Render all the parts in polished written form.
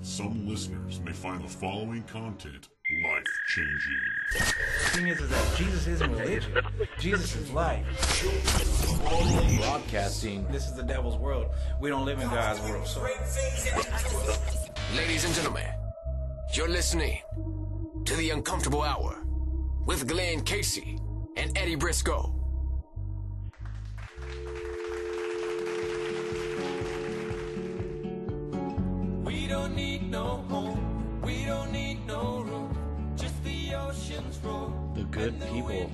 some listeners may find the following content life-changing. The thing is that Jesus isn't religion. Jesus is life. Broadcasting. This is the devil's world. We don't live in God's world. So. Ladies and gentlemen, you're listening to The Uncomfortable Hour with Glenn Casey and Eddie Briscoe. We don't need no home, we don't need no room, just the ocean's roar. The good people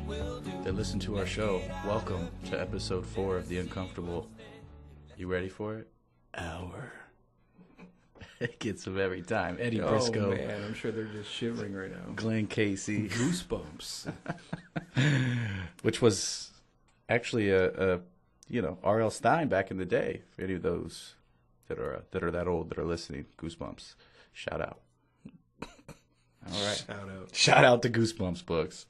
that listen to our show, welcome to episode 4 of The Uncomfortable. You ready for it? Hour. It gets them every time. Eddie Briscoe. Oh man, I'm sure they're just shivering right now. Glenn Casey. Goosebumps. Which was actually a R.L. Stine back in the day. For any of those that are that old that are listening, Goosebumps. Shout out. All right. Shout out to Goosebumps books.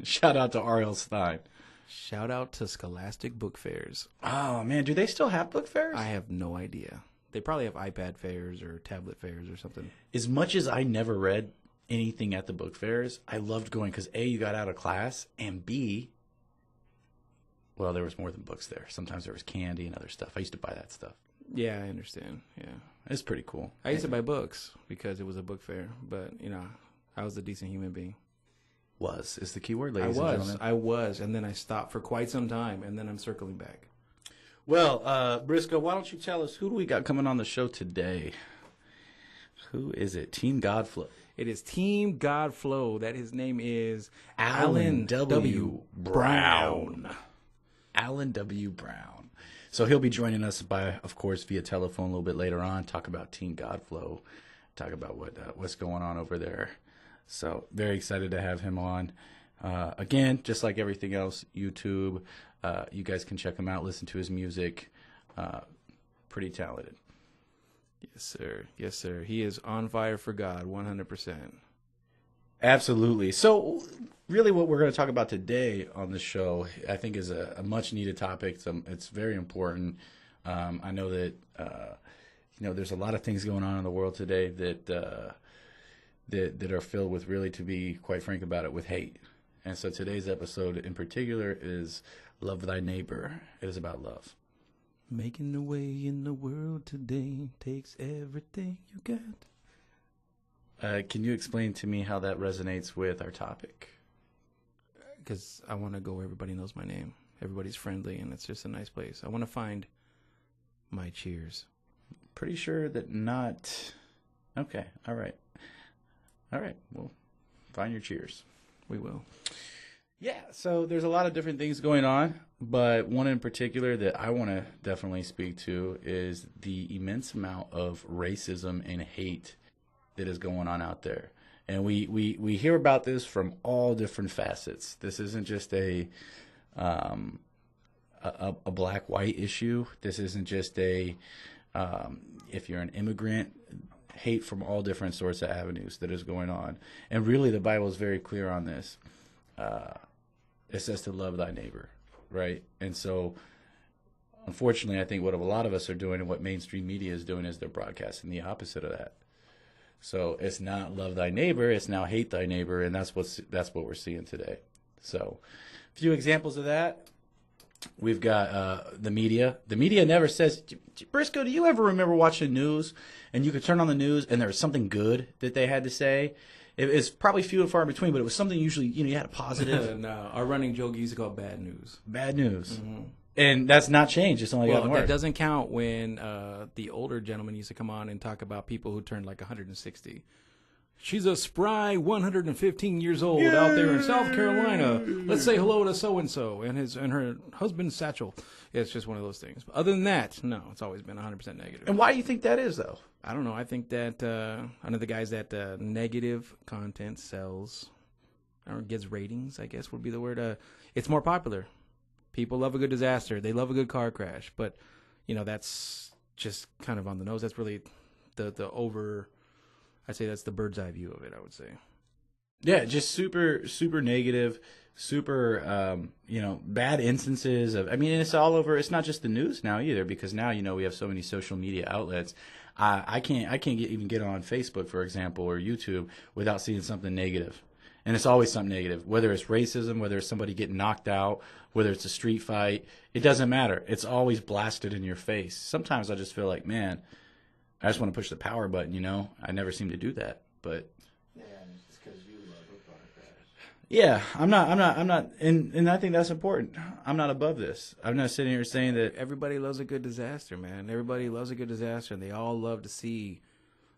Shout out to R.L. Stine. Shout out to Scholastic Book Fairs. Oh man, do they still have book fairs? I have no idea. They probably have iPad fairs or tablet fairs or something. As much as I never read anything at the book fairs, I loved going because A, you got out of class, and B, well, there was more than books there. Sometimes there was candy and other stuff. I used to buy that stuff. Yeah, I understand. Yeah. It's pretty cool. I used to buy books because it was a book fair, but, I was a decent human being. Was is the key word, ladies and gentlemen. I was, and then I stopped for quite some time, and then I'm circling back. Well, Briscoe, why don't you tell us who do we got coming on the show today? Who is it? Team Godflow. It is Team Godflow. That his name is Alan W. Brown. Alan W. Brown. So he'll be joining us of course, via telephone a little bit later on. Talk about Team Godflow. Talk about what's going on over there. So very excited to have him on. Again, just like everything else, YouTube. You guys can check him out, listen to his music. Pretty talented. Yes, sir. Yes, sir. He is on fire for God, 100%. Absolutely. So really what we're going to talk about today on the show, I think is a much-needed topic. It's very important. I know that, there's a lot of things going on in the world today that are filled with, really, to be quite frank about it, with hate. And so today's episode in particular is Love Thy Neighbor. It is about love. Making the way in the world today takes everything you got. Can you explain to me how that resonates with our topic? Because I want to go where everybody knows my name. Everybody's friendly, and it's just a nice place. I want to find my cheers. Pretty sure that not... Okay, all right. All right, well, find your cheers. We will. Yeah, so there's a lot of different things going on, but one in particular that I want to definitely speak to is the immense amount of racism and hate that is going on out there. And we hear about this from all different facets. This isn't just a black-white issue. This isn't just if you're an immigrant, hate from all different sorts of avenues that is going on. And really the Bible is very clear on this. It says to love thy neighbor, right? And so, unfortunately, I think what a lot of us are doing and what mainstream media is doing is they're broadcasting the opposite of that. So it's not love thy neighbor, it's now hate thy neighbor, and that's what we're seeing today. So, a few examples of that. We've got the media. The media never says, Briscoe, do you ever remember watching news and you could turn on the news and there was something good that they had to say? It's probably few and far in between, but it was something usually, you had a positive. No, our running joke used to call bad news. Bad news. Mm-hmm. And that's not changed. It's only gotten worse. That doesn't count when the older gentleman used to come on and talk about people who turned like 160. She's a spry 115 years old out there in South Carolina. Let's say hello to so-and-so and her husband Satchel. It's just one of those things. But other than that, no, it's always been 100% negative. And why do you think that is, though? I don't know. I think that I know the guys that negative content sells or gets ratings, I guess would be the word. It's more popular. People love a good disaster. They love a good car crash. But, that's just kind of on the nose. That's really the over... I'd say that's the bird's eye view of it, I would say. Yeah, just super, super negative, super, bad instances of, and it's all over. It's not just the news now either, because now, we have so many social media outlets. I can't even get on Facebook, for example, or YouTube without seeing something negative. And it's always something negative, whether it's racism, whether it's somebody getting knocked out, whether it's a street fight. It doesn't matter. It's always blasted in your face. Sometimes I just feel like, man, I just want to push the power button, you know? I never seem to do that, but yeah, I'm not, and I think that's important. I'm not above this. I'm not sitting here saying that Everybody loves a good disaster, man. Everybody loves a good disaster, and they all love to see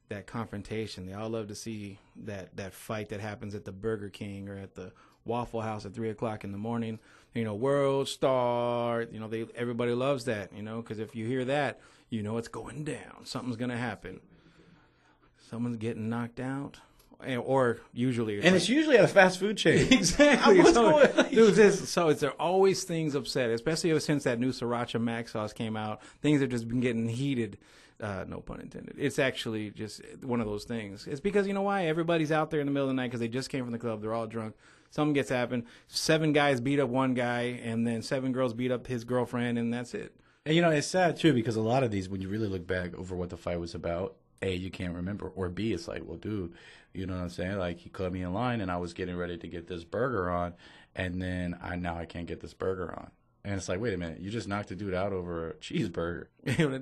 that confrontation. They all love to see that fight that happens at the Burger King or at the Waffle House at 3:00 in the morning. You know, world star. You know, everybody loves that. You know, because if you hear that, you know it's going down. Something's gonna happen. Someone's getting knocked out. Or usually, it's usually at a fast food chain. exactly. What's So, going on? dude, there are always things upset, especially ever since that new Sriracha Mac sauce came out. Things have just been getting heated. No pun intended. It's actually just one of those things. It's because, you know why? Everybody's out there in the middle of the night because they just came from the club. They're all drunk. Something gets happened. 7 guys beat up one guy, and then 7 girls beat up his girlfriend, and that's it. And, you know, it's sad, too, because a lot of these, when you really look back over what the fight was about, A, you can't remember, or B, it's like, well, dude, you know what I'm saying? Like, he cut me in line, and I was getting ready to get this burger on, and then now I can't get this burger on. And it's like, wait a minute, you just knocked a dude out over a cheeseburger.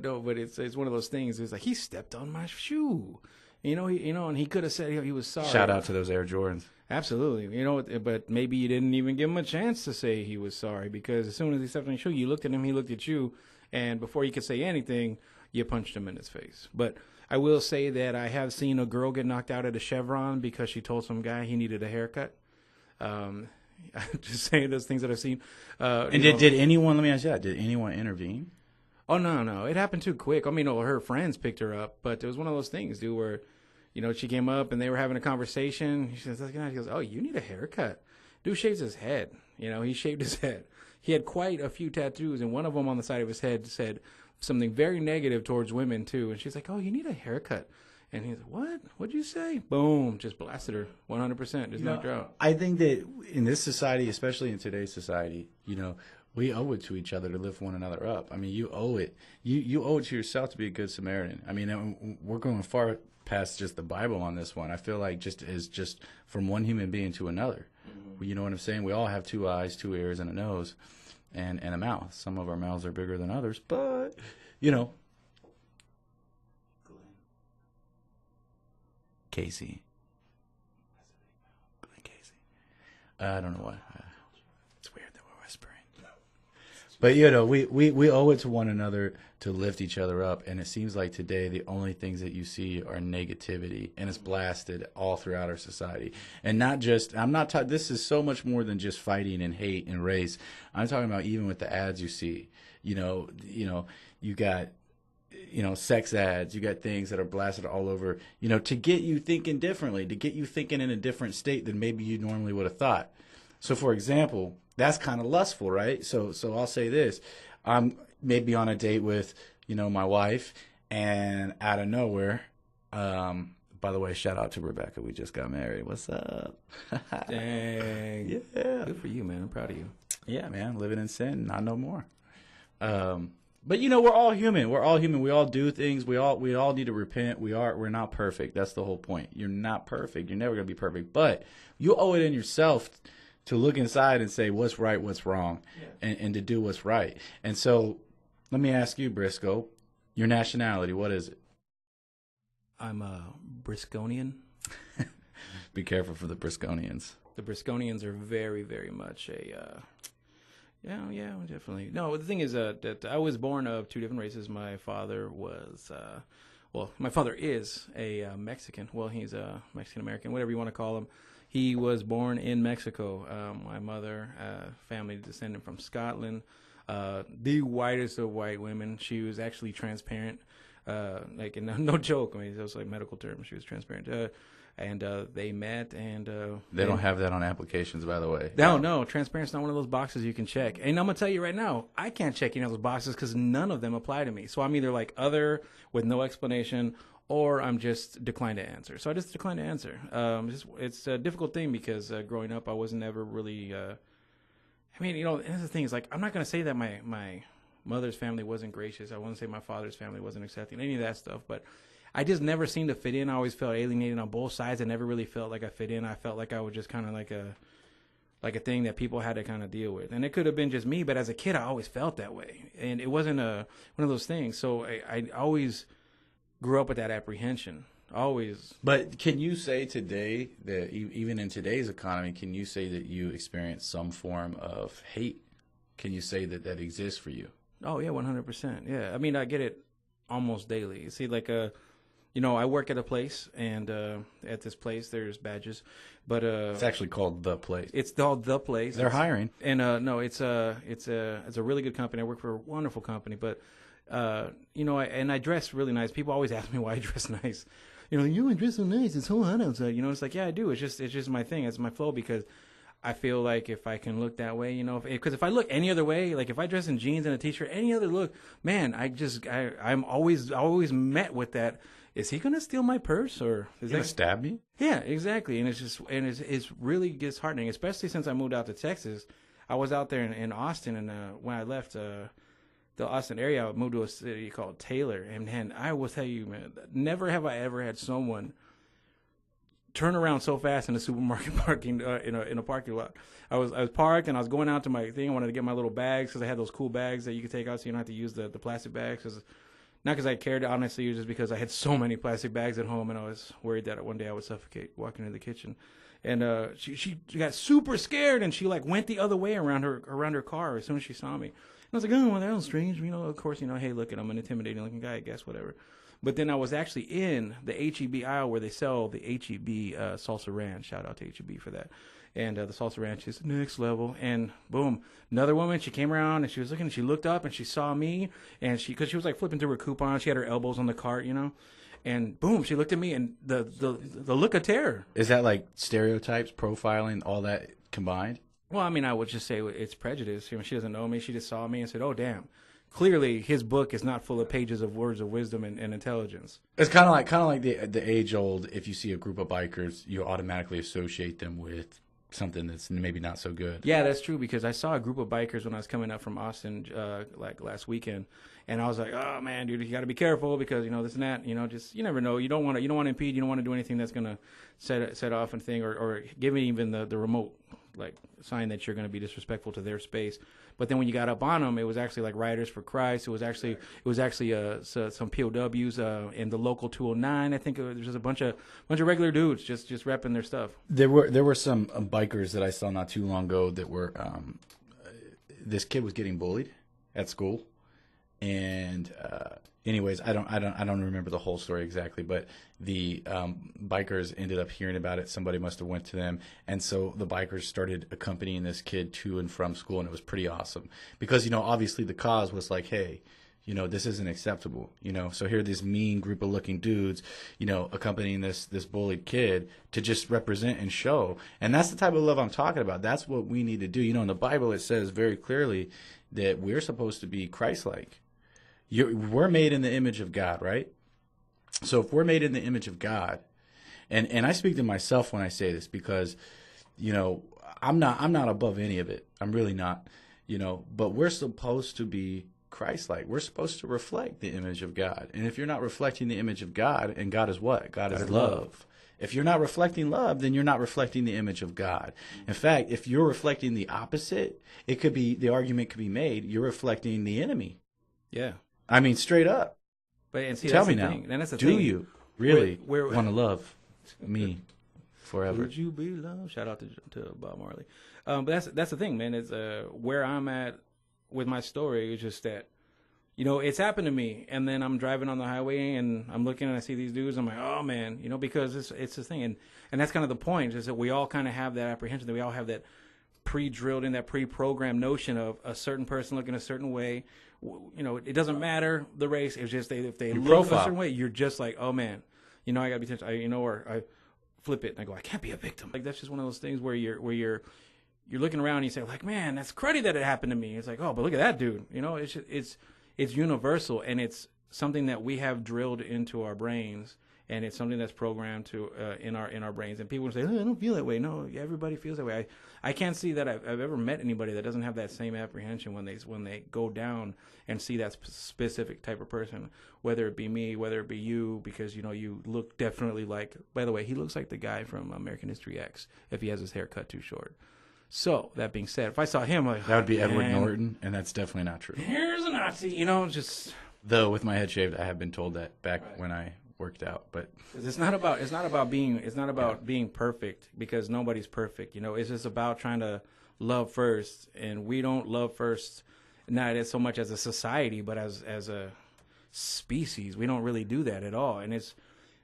No, but it's one of those things. It's like, he stepped on my shoe. And he could have said he was sorry. Shout out to those Air Jordans. Absolutely. You know, but maybe you didn't even give him a chance to say he was sorry, because as soon as he stepped on your shoe, you looked at him, he looked at you, and before you could say anything, you punched him in his face. But I will say that I have seen a girl get knocked out at a Chevron because she told some guy he needed a haircut. I'm just saying those things that I've seen. And did anyone, let me ask you that, did anyone intervene? Oh, no. It happened too quick. I mean, her friends picked her up, but it was one of those things, dude, where, you know, she came up and they were having a conversation. She goes, oh, you need a haircut. Dude shaves his head. You know, he shaved his head. He had quite a few tattoos, and one of them on the side of his head said something very negative towards women, too. And she's like, oh, you need a haircut. And he's like, what? What'd you say? Boom. Just blasted her 100%. Just knocked her out. I think that in this society, especially in today's society, you know, we owe it to each other to lift one another up. I mean, you owe it. You owe it to yourself to be a good Samaritan. I mean, we're going far past just the Bible on this one. I feel like just from one human being to another. Mm-hmm. You know what I'm saying? We all have 2 eyes, 2 ears, and a nose, and a mouth. Some of our mouths are bigger than others, but, you know. Casey. Glenn Casey. I don't know why. It's weird that we're whispering. But, you know, we owe it to one another to lift each other up. And it seems like today the only things that you see are negativity. And it's blasted all throughout our society. And not just, this is so much more than just fighting and hate and race. I'm talking about even with the ads you see. You know, you got, you know, sex ads, you got things that are blasted all over, you know, to get you thinking differently, to get you thinking in a different state than maybe you normally would have thought. So, for example, that's kind of lustful, right? So I'll say this. I'm maybe on a date with, you know, my wife, and out of nowhere, by the way, shout out to Rebecca. We just got married. What's up? Dang. Yeah. Good for you, man. I'm proud of you. Yeah, man. Living in sin, not no more. But you know, we're all human. We're all human. We all do things. We all need to repent. We're not perfect. That's the whole point. You're not perfect. You're never gonna be perfect. But you owe it in yourself to look inside and say what's right, what's wrong, and to do what's right. And so, let me ask you, Briscoe, your nationality. What is it? I'm a Brisconian. Be careful for the Brisconians. The Brisconians are very, very much a. Yeah, definitely. No, the thing is that I was born of 2 different races. My father was, my father is a Mexican. Well, he's a Mexican-American, whatever you want to call him. He was born in Mexico. My mother, family descended from Scotland, the whitest of white women. She was actually transparent, no joke. I mean, it was like medical term. She was transparent. And they met, and they don't have that on applications, by the way. No, transparent's not one of those boxes you can check. And I'm gonna tell you right now, I can't check any of those boxes because none of them apply to me. So I'm either like other with no explanation, or I'm just declined to answer. So I just declined to answer. It's a difficult thing because growing up, I wasn't ever really. I mean, you know, and the thing is, like, I'm not gonna say that my mother's family wasn't gracious. I wouldn't say my father's family wasn't accepting, any of that stuff. But I just never seemed to fit in. I always felt alienated on both sides. I never really felt like I fit in. I felt like I was just kind of like a thing that people had to kind of deal with. And it could have been just me, but as a kid, I always felt that way. And it wasn't one of those things. So I always grew up with that apprehension. Always. But can you say today that even in today's economy, can you say that you experience some form of hate? Can you say that that exists for you? Oh, yeah, 100%. Yeah. I mean, I get it almost daily. You see, like, you know, I work at a place, and at this place there's badges, but It's actually called The Place. it's called The Place. They're hiring. And no, it's a really good company. I work for a wonderful company, but you know, I dress really nice. People always ask me why I dress nice. You know, you dress so nice. It's so hot outside. You know, it's like, yeah, I do. It's just my thing. It's my flow, because I feel like if I can look that way, you know, because if I look any other way, like if I dress in jeans and a t-shirt, any other look, man, I'm always met with that. Is he gonna steal my purse, or is You gonna that stab me? Yeah, exactly. And it's really disheartening, especially since I moved out to Texas. I was out there in Austin, and when I left the Austin area, I moved to a city called Taylor. And man, I will tell you, man, never have I ever had someone turn around so fast in a supermarket parking in a parking lot. I was parked, and I was going out to my thing. I wanted to get my little bags, because I had those cool bags that you could take out, so you don't have to use the plastic bags. Not because I cared, honestly, it was just because I had so many plastic bags at home, and I was worried that one day I would suffocate walking into the kitchen. And she got super scared, and she like went the other way around her car as soon as she saw me. And I was like, oh, well, that was strange. You know, of course, you know, hey, look, I'm an intimidating looking guy, I guess, whatever. But then I was actually in the H-E-B aisle where they sell the H-E-B salsa ranch. Shout out to H-E-B for that. And the salsa ranch is next level. And boom, another woman, she came around, and she was looking, and she looked up, and she saw me, and because she was like flipping through her coupon, she had her elbows on the cart, you know, and boom, she looked at me, and the look of terror. Is that like stereotypes, profiling, all that combined? Well, I mean, I would just say it's prejudice. You know, she doesn't know me. She just saw me and said, oh, damn. Clearly, his book is not full of pages of words of wisdom and intelligence. It's kind of like the age old. If you see a group of bikers, you automatically associate them with something that's maybe not so good. Yeah, that's true, because I saw a group of bikers when I was coming up from Austin like last weekend, and I was like, oh man, dude, you got to be careful, because you know this and that, you know, just you never know. You don't want to impede. You don't want to do anything that's gonna set off a thing, or give even the remote like sign that you're going to be disrespectful to their space. But then when you got up on them, it was actually like Riders for Christ. It was actually some POWs in the local 209. I think there's just a bunch of regular dudes just repping their stuff. There were some bikers that I saw not too long ago that were this kid was getting bullied at school, and anyways, I don't remember the whole story exactly, but the bikers ended up hearing about it. Somebody must have went to them, and so the bikers started accompanying this kid to and from school, and it was pretty awesome because, you know, obviously the cause was like, hey, you know, this isn't acceptable, you know. So here this mean group of looking dudes, you know, accompanying this bullied kid to just represent and show. And that's the type of love I'm talking about. That's what we need to do. You know, in the Bible it says very clearly that we're supposed to be Christ-like. We're made in the image of God, right? So if we're made in the image of God, and I speak to myself when I say this because, you know, I'm not above any of it. I'm really not, you know, but we're supposed to be Christ-like. We're supposed to reflect the image of God. And if you're not reflecting the image of God, and God is what? God is love. If you're not reflecting love, then you're not reflecting the image of God. In fact, if you're reflecting the opposite, the argument could be made, you're reflecting the enemy. Yeah. I mean, straight up. But and see, Tell that's me the now, thing. And that's the do thing. you really Where- want to love me forever? Would you be loved? Shout out to Bob Marley. But that's the thing, man. Is where I'm at with my story is just that, you know, it's happened to me, and then I'm driving on the highway and I'm looking and I see these dudes. I'm like, oh man, you know, because it's this thing, and that's kind of the point, is that we all kind of have that apprehension, that we all have that pre-drilled in, that pre-programmed notion of a certain person looking a certain way. You know, it doesn't matter the race. It's just if they look a certain way, you're just like, oh man, you know, I gotta be attention. You know, or I flip it and I go, I can't be a victim. Like that's just one of those things where you're looking around and you say like, man, that's cruddy that it happened to me. It's like, oh, but look at that dude. You know, it's universal, and it's something that we have drilled into our brains, and it's something that's programmed to in our brains. And people say, oh, I don't feel that way. No, everybody feels that way. I can't see that I've ever met anybody that doesn't have that same apprehension when they go down and see that specific type of person, whether it be me, whether it be you, because you look definitely like. By the way, he looks like the guy from American History X if he has his hair cut too short. So that being said, if I saw him, like, that would be Edward Norton, and that's definitely not true. Here's a Nazi, just. Though with my head shaved, I have been told that back when I worked out, but it's not about being perfect, because nobody's perfect. It's just about trying to love first, and we don't love first, not as so much as a society, but as a species. We don't really do that at all, and it's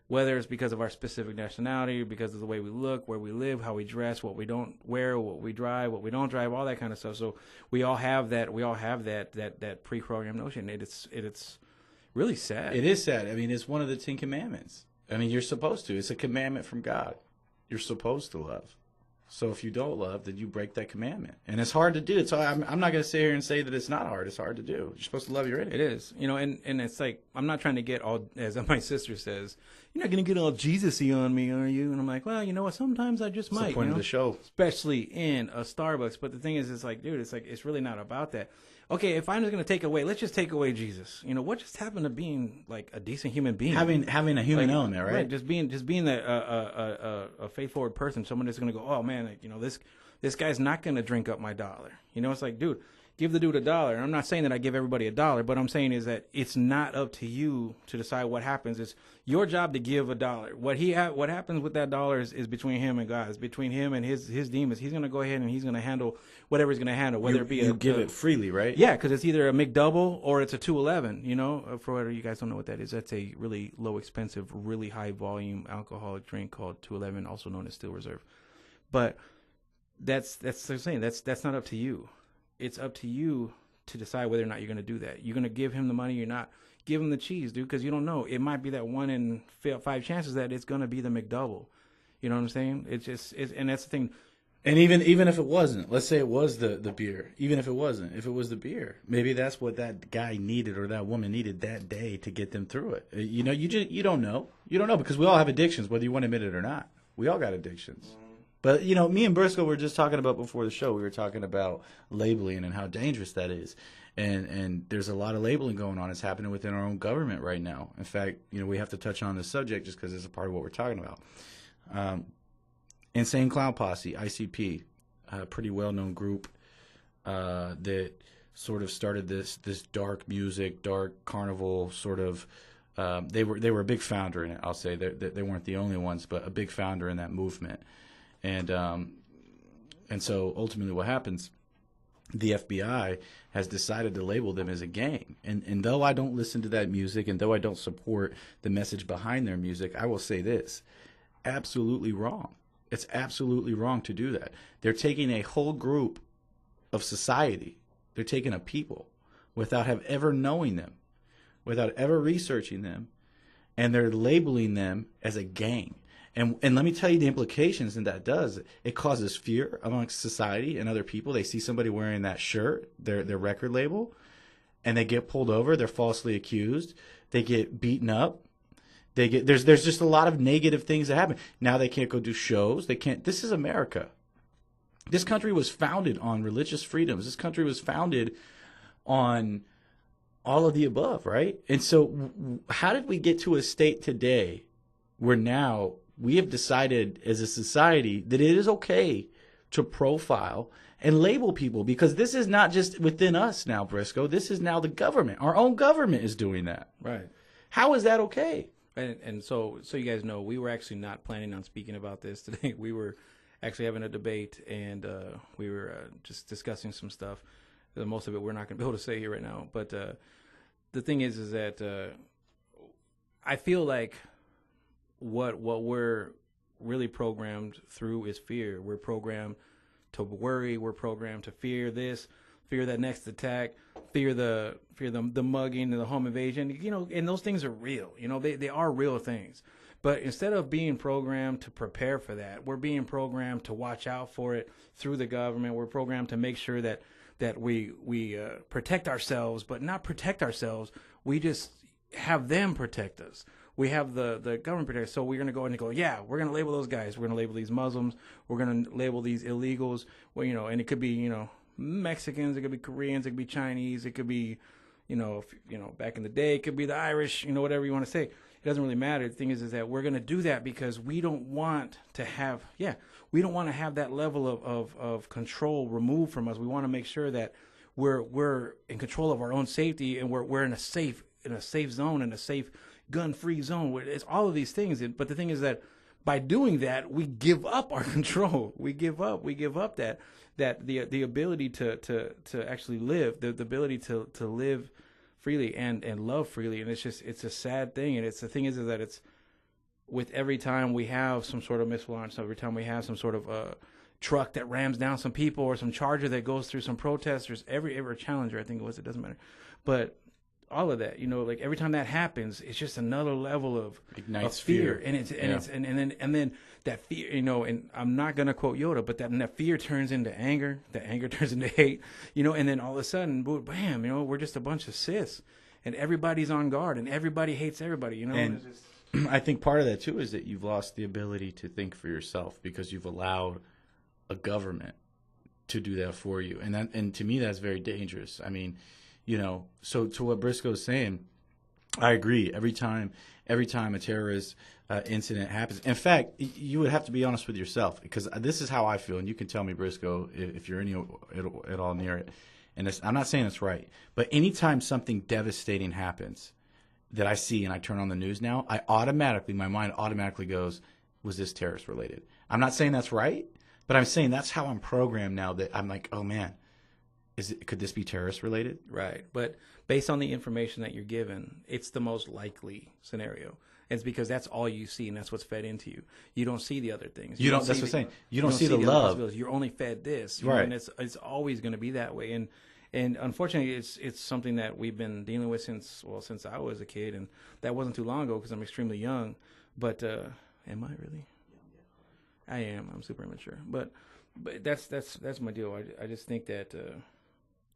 whether it's because of our specific nationality, because of the way we look, where we live, how we dress, what we don't wear, what we drive, what we don't drive, all that kind of stuff. So we all have that. We all have that pre-programmed notion. It's really sad. It is sad. I mean, it's one of the 10 Commandments. I mean, you're supposed to. It's a commandment from God. You're supposed to love. So if you don't love, then you break that commandment. And it's hard to do. So I'm not going to sit here and say that it's not hard. It's hard to do. You're supposed to love your enemy. It is. And it's like, I'm not trying to get all, as my sister says, you're not going to get all Jesus-y on me, are you? And I'm like, well, you know what? Sometimes I just might. That's the point of the show. Especially in a Starbucks. But the thing is, it's like, dude, it's really not about that. Okay, if I'm just going to take away, let's just take away Jesus. What just happened to being like a decent human being? Having a human element, right? Just being a faith-forward person. Someone that's going to go, oh man, this guy's not going to drink up my $1. It's like, dude, give the dude $1. And I'm not saying that I give everybody $1, but I'm saying is that it's not up to you to decide what happens. It's your job to give $1. What happens with that $1 is between him and God. It's between him and his demons. He's going to go ahead and he's going to handle whatever he's going to handle, whether it be you give it freely, right? Yeah, because it's either a McDouble or it's a 211. For whatever you guys don't know what that is, that's a really low expensive, really high volume alcoholic drink called 211, also known as Steel Reserve. But that's what I'm saying. That's not up to you. It's up to you to decide whether or not you're going to do that. You're going to give him the money, you're not. Give him the cheese, dude, because you don't know. It might be that 1 in 5 chances that it's going to be the McDouble. You know what I'm saying? And that's the thing. And even if it wasn't, let's say it was the beer. Even if it wasn't, if it was the beer, maybe that's what that guy needed or that woman needed that day to get them through it. You don't know. You don't know, because we all have addictions, whether you want to admit it or not. We all got addictions. But, me and Briscoe were just talking about before the show, we were talking about labeling and how dangerous that is. And there's a lot of labeling going on. It's happening within our own government right now. In fact, we have to touch on this subject just because it's a part of what we're talking about. Insane Clown Posse, ICP, a pretty well-known group that sort of started this dark music, dark carnival sort of. They were a big founder in it. I'll say they weren't the only ones, but a big founder in that movement. And so ultimately, what happens? The FBI has decided to label them as a gang. And though I don't listen to that music, and though I don't support the message behind their music, I will say this: absolutely wrong. It's absolutely wrong to do that. They're taking a whole group of society. They're taking a people without ever knowing them, without ever researching them, and they're labeling them as a gang. And let me tell you the implications that does. It causes fear amongst society and other people. They see somebody wearing that shirt, their record label, and they get pulled over. They're falsely accused. They get beaten up. There's just a lot of negative things that happen. Now they can't go do shows. They can't. This is America. This country was founded on religious freedoms. This country was founded on all of the above, right? And so how did we get to a state today where now we have decided as a society that it is okay to profile and label people? Because this is not just within us now, Briscoe. This is now the government. Our own government is doing that. Right. How is that okay? And so you guys know, we were actually not planning on speaking about this today. We were actually having a debate, and we were just discussing some stuff. Most of it we're not going to be able to say here right now. But the thing is that I feel like what we're really programmed through is fear. We're programmed to worry. We're programmed to fear this, fear that next attack, fear the mugging and the home invasion. And those things are real. They are real things. But instead of being programmed to prepare for that, we're being programmed to watch out for it through the government. We're programmed to make sure that we protect ourselves, but not protect ourselves. We just have them protect us. We have the government protect us. So we're going to go in and go, yeah, we're going to label those guys. We're going to label these Muslims. We're going to label these illegals. Well, and it could be, Mexicans. It could be Koreans. It could be Chinese. It could be, back in the day, it could be the Irish, whatever you want to say. It doesn't really matter. The thing is that we're going to do that because we don't want to have, that level of control removed from us. We want to make sure that we're in control of our own safety, and we're in a safe zone, in a safe gun-free zone. It's all of these things. But the thing is that by doing that, we give up our control. We give up that the ability to actually live, the ability to live freely and love freely. And it's a sad thing. And the thing is that it's with every time we have some sort of missile launch, every time we have some sort of truck that rams down some people, or some Charger that goes through some protesters, every Challenger, I think it was, it doesn't matter. But all of that, like every time that happens, it's just another level of fear. And then that fear, and I'm not gonna quote Yoda, but that fear turns into anger, that anger turns into hate, and then all of a sudden, bam, we're just a bunch of cis, and everybody's on guard, and everybody hates everybody, And it's just... I think part of that too is that you've lost the ability to think for yourself because you've allowed a government to do that for you, and to me that's very dangerous. I mean, so to what Briscoe's saying, I agree. Every time a terrorist incident happens, in fact, you would have to be honest with yourself, because this is how I feel, and you can tell me, Briscoe, if you're at all near it. And I'm not saying it's right, but anytime something devastating happens that I see and I turn on the news now, my mind automatically goes, was this terrorist related? I'm not saying that's right, but I'm saying that's how I'm programmed now, that I'm like, oh man, could this be terrorist related? Right. But based on the information that you're given, it's the most likely scenario. It's because that's all you see, and that's what's fed into you. You don't see the other things. That's what I'm saying. You don't see the love. You're only fed this. Right. And it's always going to be that way. And unfortunately, it's something that we've been dealing with since I was a kid, and that wasn't too long ago because I'm extremely young. But am I really? I am. I'm super immature. But that's my deal. I just think that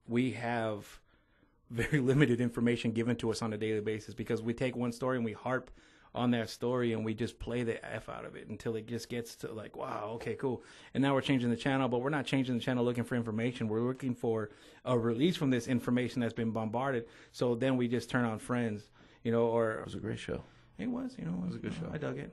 we have very limited information given to us on a daily basis, because we take one story and we harp on that story and we just play the F out of it until it just gets to like, wow, okay, cool. And now we're changing the channel, but we're not changing the channel looking for information. We're looking for a release from this information that's been bombarded. So then we just turn on Friends, or... It was a great show. It was, it was a good show. I dug it.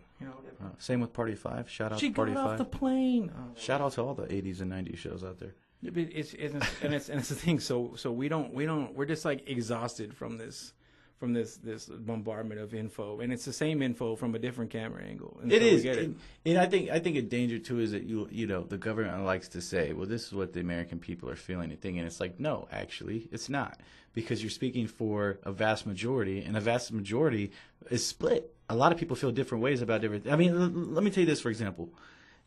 Same with Party 5. Shout out to Party 5. She got off the plane. Shout out to all the 80s and 90s shows out there. It's the thing. So we're just like exhausted from this bombardment of info, and it's the same info from a different camera angle. And it is, and I think a danger too is that the government likes to say, well, this is what the American people are feeling and thinking. It's like, no, actually, it's not, because you're speaking for a vast majority, and a vast majority is split. A lot of people feel different ways about different. I mean, let me tell you this, for example.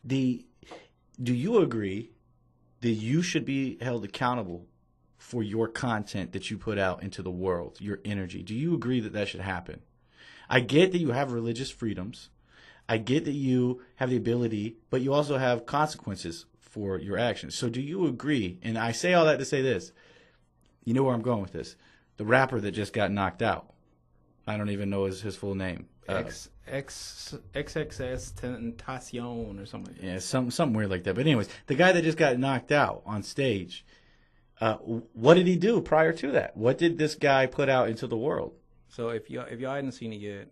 Do you agree that you should be held accountable for your content that you put out into the world, your energy? Do you agree that should happen? I get that you have religious freedoms. I get that you have the ability, but you also have consequences for your actions. So do you agree? And I say all that to say this. You know where I'm going with this. The rapper that just got knocked out. I don't even know his full name. XXS Tentacion or something. Yeah, something weird like that. But anyways, the guy that just got knocked out on stage, what did he do prior to that? What did this guy put out into the world? So if y'all hadn't seen it yet,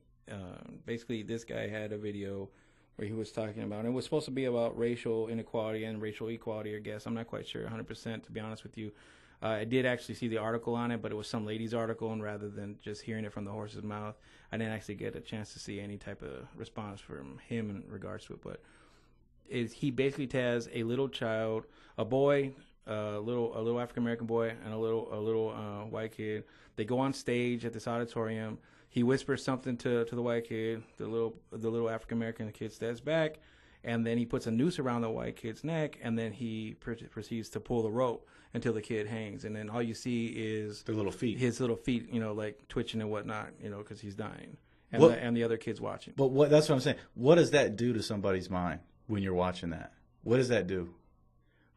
basically this guy had a video where he was talking about, and it was supposed to be about racial inequality and racial equality, I guess. I'm not quite sure 100%, to be honest with you. I did actually see the article on it, but it was some lady's article, and rather than just hearing it from the horse's mouth, I didn't actually get a chance to see any type of response from him in regards to it. But he basically has a little child, a boy, a little African American boy, and a little white kid. They go on stage at this auditorium. He whispers something to the white kid. The little African American kid steps back, and then he puts a noose around the white kid's neck, and then he proceeds to pull the rope until the kid hangs. And then all you see is his little feet, like twitching and whatnot, because he's dying, and the other kid's watching. But that's what I'm saying. What does that do to somebody's mind when you're watching that? What does that do?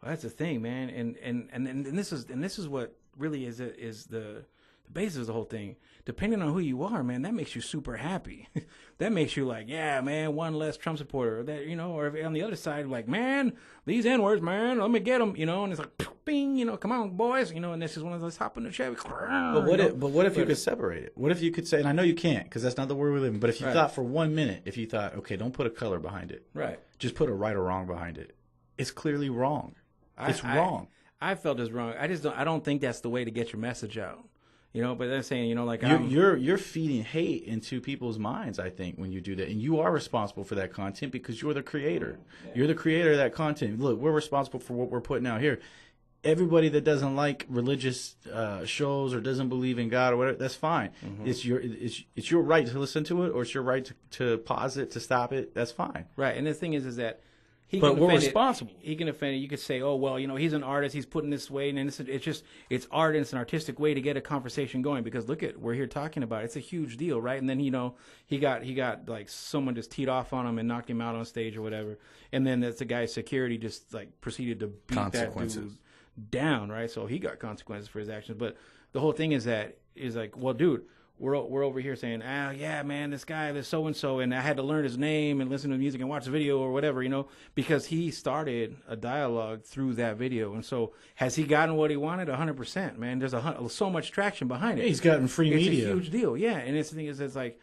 Well, that's the thing, man. And this is what really is the the basis of the whole thing. Depending on who you are, man, that makes you super happy. That makes you like, yeah, man, one less Trump supporter. Or that, you know, or if on the other side, like, man, these N-words, man, let me get them, you know, and it's like, bing, you know, come on, boys, you know, and this is one of those hop in the Chevy. But what if you could separate it? What if you could say, and I know you can't because that's not the world we live in, but if you thought for 1 minute, if you thought, okay, don't put a color behind it. Right. Just put a right or wrong behind it. It's clearly wrong. It's wrong. I felt it's wrong. I don't think that's the way to get your message out. You know, but they're saying, you know, like you're feeding hate into people's minds, I think, when you do that. And you are responsible for that content because you're the creator. You're the creator of that content. Look, we're responsible for what we're putting out here. Everybody that doesn't like religious shows or doesn't believe in God or whatever, that's fine. Mm-hmm. It's your right to listen to it, or it's your right to pause it, to stop it. That's fine. Right. And the thing is that we're responsible. He can offend it. You could say, oh, well, you know, he's an artist. He's putting this way. And it's art and it's an artistic way to get a conversation going because look we're here talking about it. It's a huge deal, right? And then, you know, he got like someone just teed off on him and knocked him out on stage or whatever. And then that's the guy's security just like proceeded to beat that dude down, right? So he got consequences for his actions. But the whole thing is like, well, dude, we're over here saying, oh, yeah, man, this guy, this so-and-so, and I had to learn his name and listen to music and watch the video or whatever, you know, because he started a dialogue through that video. And so has he gotten what he wanted? 100%, man. There's so much traction behind it. Yeah, he's gotten free media. It's a huge deal, yeah. And the thing is, it's like,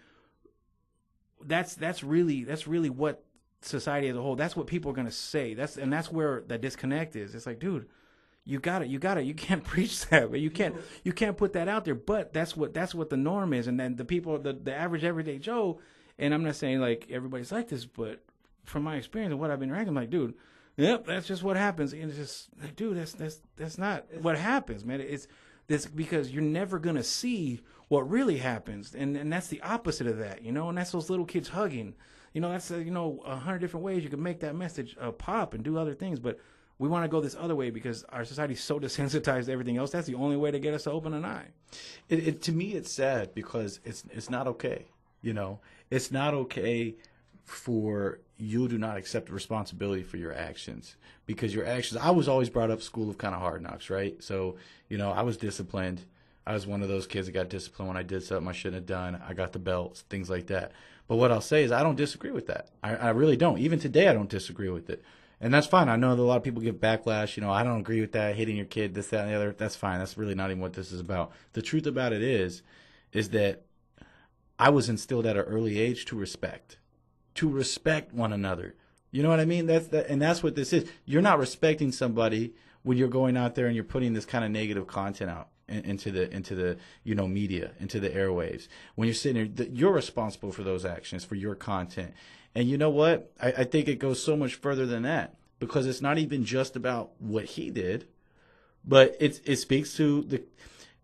that's really what society as a whole, that's what people are going to say. That's where that disconnect is. It's like, dude, you got it. You can't preach that, but you can't put that out there. But that's what the norm is. And then the people, the average everyday Joe, and I'm not saying like everybody's like this, but from my experience and what I've been interacting, I'm like, dude, yep, that's just what happens. And it's just like, dude, that's not what happens, man. It's this because you're never gonna see what really happens, and that's the opposite of that, you know. And that's those little kids hugging, you know. That's 100 different ways you can make that message pop and do other things, but we want to go this other way because our society's so desensitized to everything else. That's the only way to get us to open an eye. To me, it's sad because it's not okay. You know, it's not okay for you to not accept responsibility for your actions because your actions. I was always brought up school of kind of hard knocks, right? So, you know, I was disciplined. I was one of those kids that got disciplined when I did something I shouldn't have done. I got the belts, things like that. But what I'll say is I don't disagree with that. I really don't. Even today, I don't disagree with it. And that's fine. I know that a lot of people give backlash. You know, I don't agree with that, hitting your kid, this, that, and the other. That's fine. That's really not even what this is about. The truth about it is that I was instilled at an early age to respect one another. You know what I mean? That's what this is. You're not respecting somebody when you're going out there and you're putting this kind of negative content out into the media, into the airwaves. When you're sitting there, you're responsible for those actions, for your content. And you know what? I think it goes so much further than that because it's not even just about what he did, but it speaks to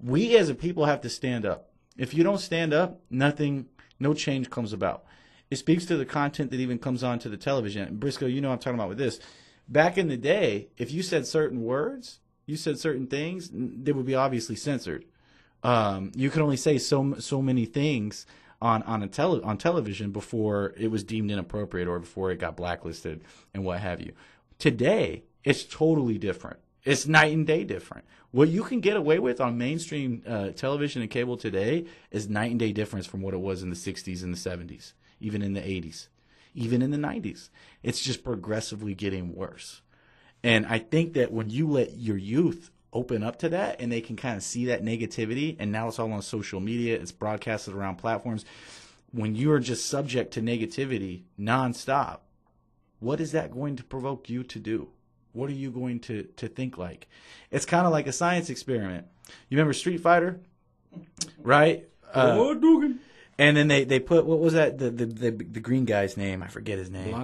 we as a people have to stand up. If you don't stand up, no change comes about. It speaks to the content that even comes onto the television. And Briscoe, you know what I'm talking about with this. Back in the day, if you said certain words, you said certain things, they would be obviously censored. You could only say so many things on television before it was deemed inappropriate or before it got blacklisted and what have you. Today, it's totally different. It's night and day different. What you can get away with on mainstream television and cable today is night and day difference from what it was in the 60s and the 70s, even in the 80s, even in the 90s. It's just progressively getting worse. And I think that when you let your youth open up to that and they can kind of see that negativity, and now it's all on social media, it's broadcasted around platforms. When you are just subject to negativity nonstop, what is that going to provoke you to do? What are you going to think like? It's kind of like a science experiment. You remember Street Fighter? Right? And then they put, what was that? The green guy's name. I forget his name.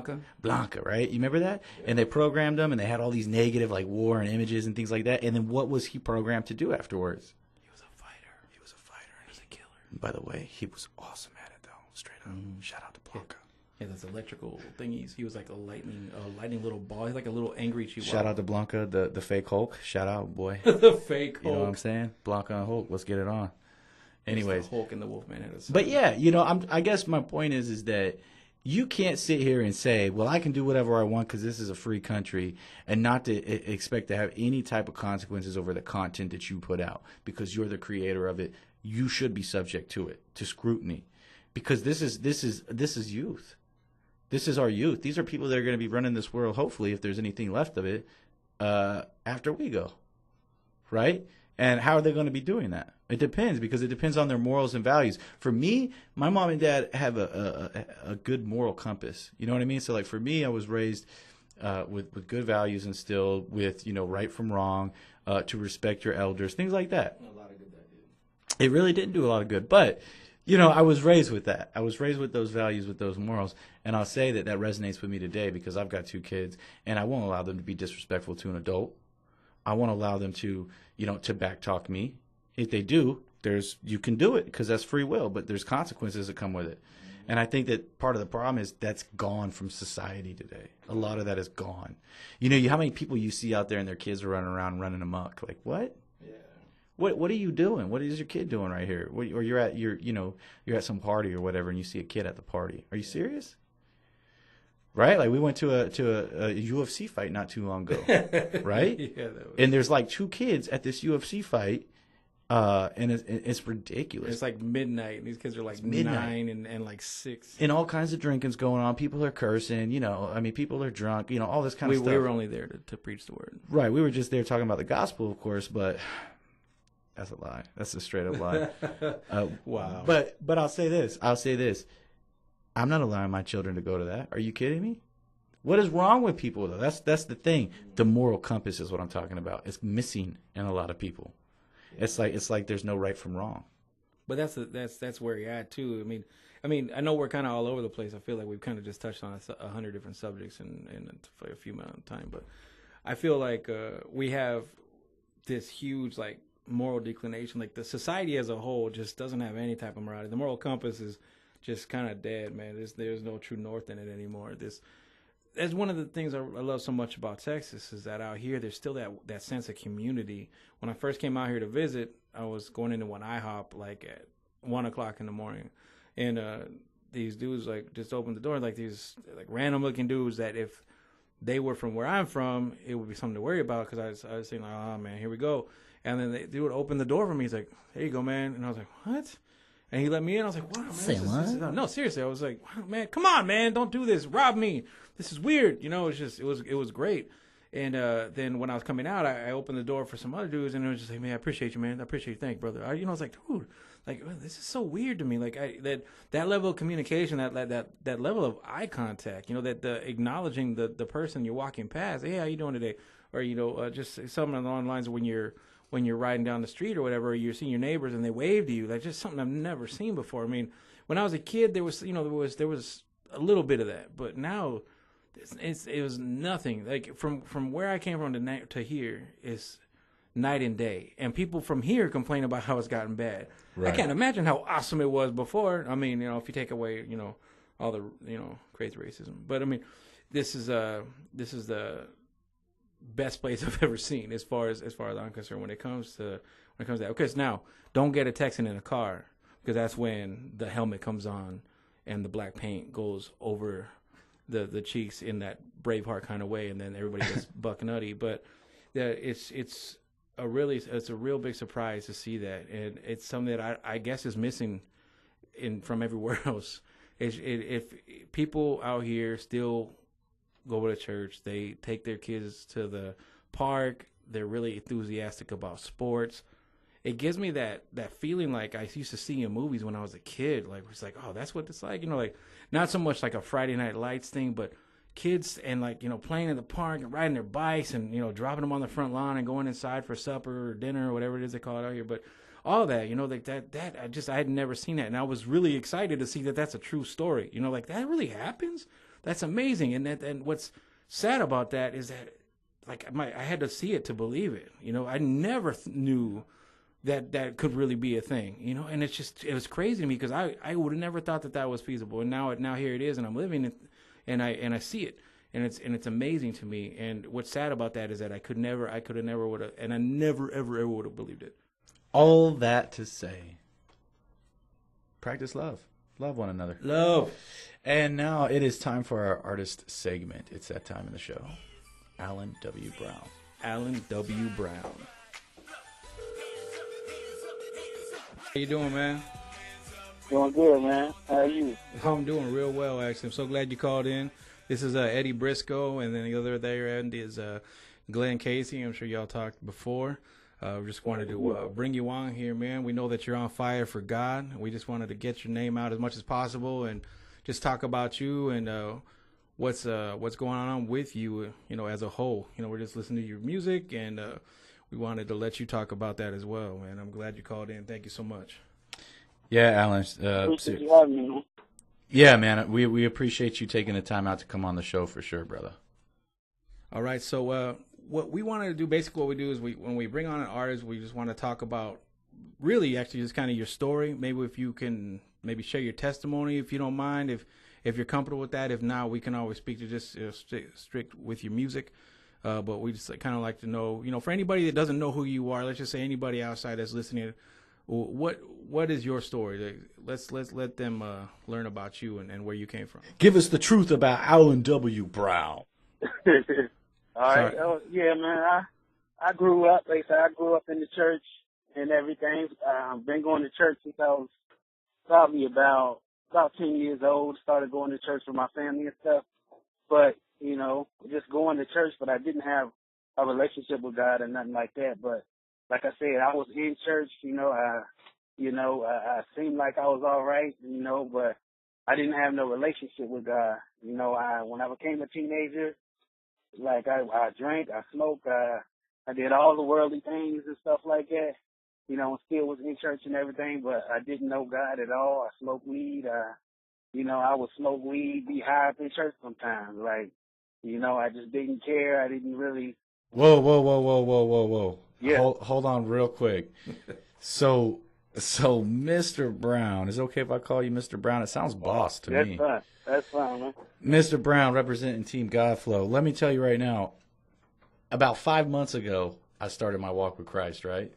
Blanca, right? You remember that? Yeah. And they programmed him, and they had all these negative, like, war and images and things like that. And then what was he programmed to do afterwards? He was a fighter. He was a killer. And by the way, he was awesome at it, though. Straight up. Shout out to Blanca. Yeah, those electrical thingies. He was like a lightning little ball. He's like a little angry chihuahua. Shout out to Blanca, the fake Hulk. Shout out, boy. The fake Hulk. You know what I'm saying? Blanca and Hulk. Let's get it on. Anyways, the Hulk and the Wolfman had a but yeah, I guess my point is that you can't sit here and say, well, I can do whatever I want because this is a free country, and not to expect to have any type of consequences over the content that you put out because you're the creator of it. you should be subject to it, to scrutiny, because this is youth. This is our youth. These are people that are going to be running this world, hopefully, if there's anything left of it, after we go, right? And how are they going to be doing that? It depends, because it depends on their morals and values. For me, my mom and dad have a good moral compass. You know what I mean? So, like, for me, I was raised with good values instilled, with, right from wrong, to respect your elders, things like that. A lot of good that did. It really didn't do a lot of good, but I was raised with that. I was raised with those values, with those morals, and I'll say that resonates with me today, because I've got 2 kids, and I won't allow them to be disrespectful to an adult. I won't allow them to, to backtalk me. If they do, you can do it, because that's free will, but there's consequences that come with it. And I think that part of the problem is that's gone from society today. A lot of that is gone. How many people you see out there and their kids are running around running amok? Like, what? Yeah. What are you doing? What is your kid doing right here? Or you're at some party or whatever, and you see a kid at the party. Are you serious? Right? Like, we went to a UFC fight not too long ago, right? Yeah. And there's like 2 kids at this UFC fight, and it's ridiculous. It's like midnight, and these kids are like 9 and like 6. And all kinds of drinking's going on. People are cursing, people are drunk, all this kind of stuff. We were only there to preach the word. Right. We were just there talking about the gospel, of course, but that's a lie. That's a straight up lie. Wow. But I'll say this. I'm not allowing my children to go to that. Are you kidding me? What is wrong with people, though? That's the thing. The moral compass is what I'm talking about. It's missing in a lot of people. It's like there's no right from wrong. But that's where you're at too. I mean, I know we're kind of all over the place. I feel like we've kind of just touched on 100 different subjects in a few minutes of time. But I feel like we have this huge like moral declination. Like, the society as a whole just doesn't have any type of morality. The moral compass is just kind of dead, man. There's no true north in it anymore. That's one of the things I love so much about Texas, is that out here there's still that sense of community. When I first came out here to visit, I was going into one IHOP like at 1:00 in the morning, and these dudes like just opened the door, like these like random looking dudes that if they were from where I'm from, it would be something to worry about, because I was saying like, oh man, here we go. And then they would open the door for me. He's like, there you go, man. And I was like, what? And he let me in. I was like, wow, man. Say what? No, seriously. I was like, wow, man, come on, man. Don't do this. Rob me. This is weird. It was great. And then when I was coming out, I opened the door for some other dudes, and it was just like, man, I appreciate you, man. I appreciate you. Thank you, brother. I was like, dude, like, this is so weird to me. Like, that level of communication, that level of eye contact, that the acknowledging the person you're walking past. Hey, how you doing today? Or, just something along the lines of when you're riding down the street or whatever, you're seeing your neighbors and they wave to you. That's just something I've never seen before. I mean, when I was a kid, there was a little bit of that, but now it was nothing. Like, from where I came from to here is night and day. And people from here complain about how it's gotten bad. Right. I can't imagine how awesome it was before. I mean, if you take away, all the, crazy racism. But I mean, this is the best place I've ever seen as far as I'm concerned when it comes to that. Okay, so now don't get a Texan in a car, because that's when the helmet comes on and the black paint goes over the cheeks in that Braveheart kind of way, and then everybody gets buck nutty. But it's a real big surprise to see that, and it's something that I guess is missing from everywhere else. If people out here still go to church, they take their kids to the park, they're really enthusiastic about sports. It gives me that feeling like I used to see in movies when I was a kid. Like, it's like, oh, that's what it's like. Like, not so much like a Friday Night Lights thing, but kids and like, playing in the park and riding their bikes and, dropping them on the front lawn and going inside for supper or dinner or whatever it is they call it out here. But all that, like that I had never seen that. And I was really excited to see that that's a true story. Like, that really happens? That's amazing. And what's sad about that is that, like, I had to see it to believe it. I never knew that could really be a thing. And it was crazy to me, because I would have never thought that was feasible. And now here it is, and I'm living it, and I see it, and it's amazing to me. And what's sad about that is that I never would have, and I never ever would have believed it. All that to say, practice love. Love one another. Love. And now it is time for our artist segment. It's that time in the show. Alan W. Brown. Alan W. Brown. How you doing, man? Doing good, man. How are you? I'm doing real well, actually. I'm so glad you called in. This is Eddie Briscoe, and then the other there end is Glenn Casey. I'm sure y'all talked before. We just wanted to bring you on here, man. We know that you're on fire for God. We just wanted to get your name out as much as possible and just talk about you and what's going on with you, as a whole. We're just listening to your music, and we wanted to let you talk about that as well, man. I'm glad you called in. Thank you so much. Yeah, Alan. Appreciate you having me, man. Yeah, man. We appreciate you taking the time out to come on the show for sure, brother. All right. So what we wanted to do, basically what we do is when we bring on an artist, we just want to talk about really actually just kind of your story. Maybe if you can maybe share your testimony, if you don't mind, if you're comfortable with that. If not, we can always speak to just strict with your music. But we just kind of like to know, for anybody that doesn't know who you are, let's just say anybody outside that's listening, what is your story? Let's let them learn about you and where you came from. Give us the truth about Alan W. Brown. All right. Yeah, man. I grew up, like I said, I grew up in the church and everything. Been going to church since I was probably about 10 years old. Started going to church with my family and stuff. But, just going to church, but I didn't have a relationship with God or nothing like that. But like I said, I was in church, I seemed like I was all right, but I didn't have no relationship with God. When I became a teenager, like I drank, I smoked, I did all the worldly things and stuff like that, and still was in church and everything, but I didn't know God at all. I smoked weed, I would smoke weed, be high up in church sometimes. Like, I just didn't care. I didn't really. Whoa. Yeah. Hold on real quick. So Mr. Brown, is it okay if I call you Mr. Brown? It sounds boss to me. That's fine, man. Mr. Brown representing Team Godflow. Let me tell you right now, about 5 months ago, I started my walk with Christ, right?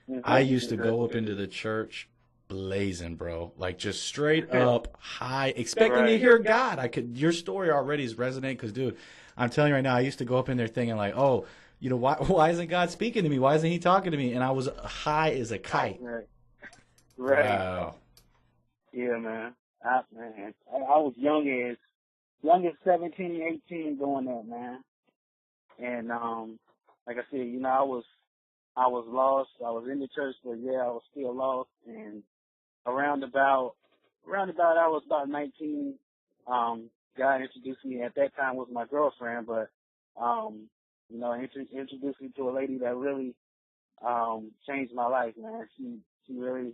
Mm-hmm. I used to go up into the church blazing, bro. Like just straight up high, expecting to hear God. Your story already is resonant because, dude, I'm telling you right now, I used to go up in there thinking like, oh, why isn't God speaking to me? Why isn't he talking to me? And I was high as a kite. Right. Wow. Yeah, man. I was young as 17, 18 doing that, man. And like I said, I was lost. I was in the church, but yeah, I was still lost. And around about I was about 19. God introduced me. At that time was my girlfriend, but introduced me to a lady that really changed my life, man. She really,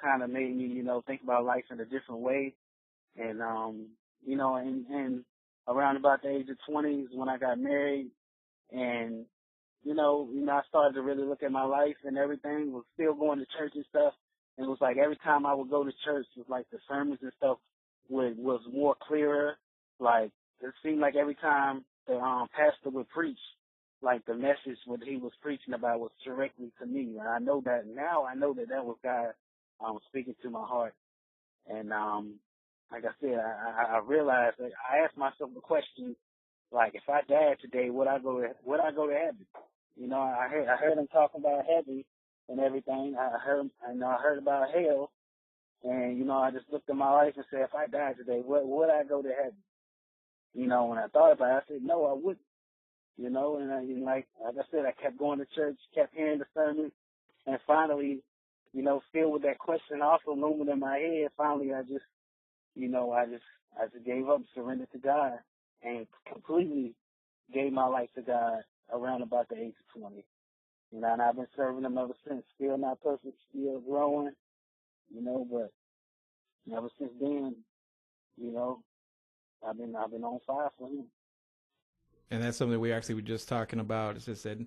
kind of made me, think about life in a different way. And and around about the age of 20s when I got married, and I started to really look at my life and everything. Was still going to church and stuff. And it was like every time I would go to church, it was like the sermons and stuff was more clearer. Like it seemed like every time the pastor would preach, like the message what he was preaching about was directly to me. And I know that now. I know that was God speaking to my heart. And like I said, I realized that I asked myself the question, like, if I died today, would I go to heaven? I heard him talking about heaven and everything. I heard about hell, and I just looked at my life and said, if I died today, would I go to heaven? When I thought about it, I said, no, I wouldn't. And like I said, I kept going to church, kept hearing the sermon, and finally, still with that question also looming in my head, finally I just gave up, surrendered to God, and completely gave my life to God around about the age of 20. And I've been serving him ever since. Still not perfect, still growing, but ever since then, I've been on fire for him. And that's something we actually were just talking about. It's just that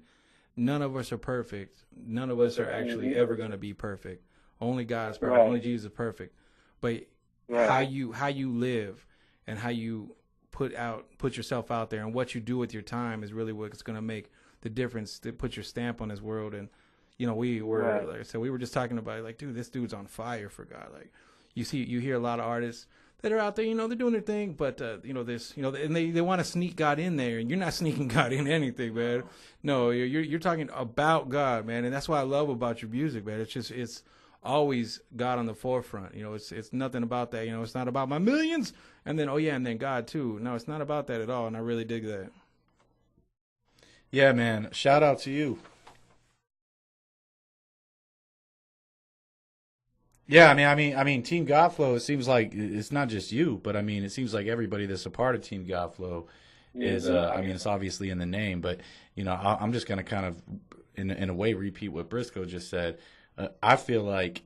none of us are perfect. None of us are actually ever going to be perfect. Only God is perfect. Right. Only Jesus is perfect. But how you live and how you put yourself out there and what you do with your time is really what's going to make the difference, to put your stamp on this world. And we were like I said, we were just talking about it, like, dude, this dude's on fire for God. Like you hear a lot of artists that are out there, they're doing their thing, but and they want to sneak God in there, and you're not sneaking God in anything, man. No, you're talking about God, man, and that's what I love about your music, man. It's always God on the forefront. It's nothing about that. It's not about my millions and then and then God too. No, it's not about that at all, and I really dig that. Yeah, man. Shout out to you. Yeah, I mean, Team Godflow. It seems like it's not just you, but I mean, it seems like everybody that's a part of Team Godflow is. I mean, it's obviously in the name, but I'm just gonna kind of, in a way, repeat what Briscoe just said. I feel like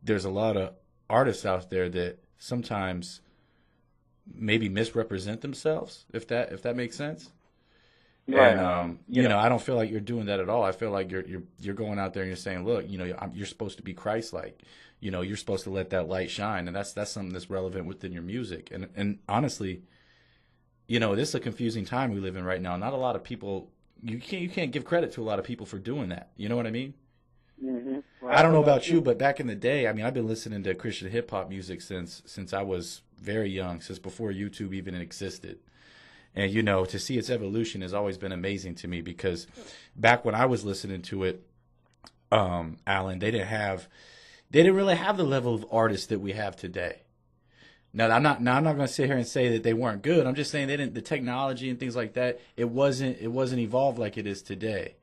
there's a lot of artists out there that sometimes maybe misrepresent themselves, if that makes sense. Right. And I don't feel like you're doing that at all. I feel like you're going out there and you're saying, look, you're supposed to be Christ-like. You're supposed to let that light shine, and that's something that's relevant within your music. And honestly, this is a confusing time we live in right now. Not a lot of people. You can't give credit to a lot of people for doing that. You know what I mean? Mm-hmm. Right. I don't know about you, but back in the day, I mean, I've been listening to Christian hip hop music since I was very young, since before YouTube even existed. And, to see its evolution has always been amazing to me, because back when I was listening to it, Alan, they didn't really have the level of artists that we have today. Now, I'm not going to sit here and say that they weren't good. I'm just saying the technology and things like that, it wasn't evolved like it is today.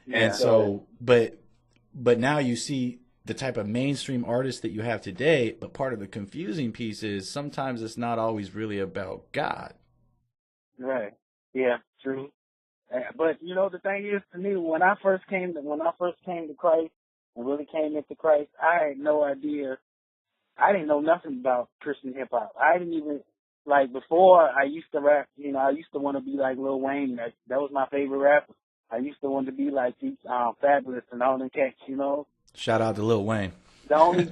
Yeah. And so, but now you see the type of mainstream artists that you have today, but part of the confusing piece is sometimes it's not always really about God. Right. Yeah, true. But the thing is, to me, when I first came to Christ and really came into Christ, I had no idea. I didn't know nothing about Christian hip hop. I didn't even before I used to rap. I used to want to be like Lil Wayne. That was my favorite rapper. I used to want to be like these Fabulous and all them cats. Shout out to Lil Wayne. The only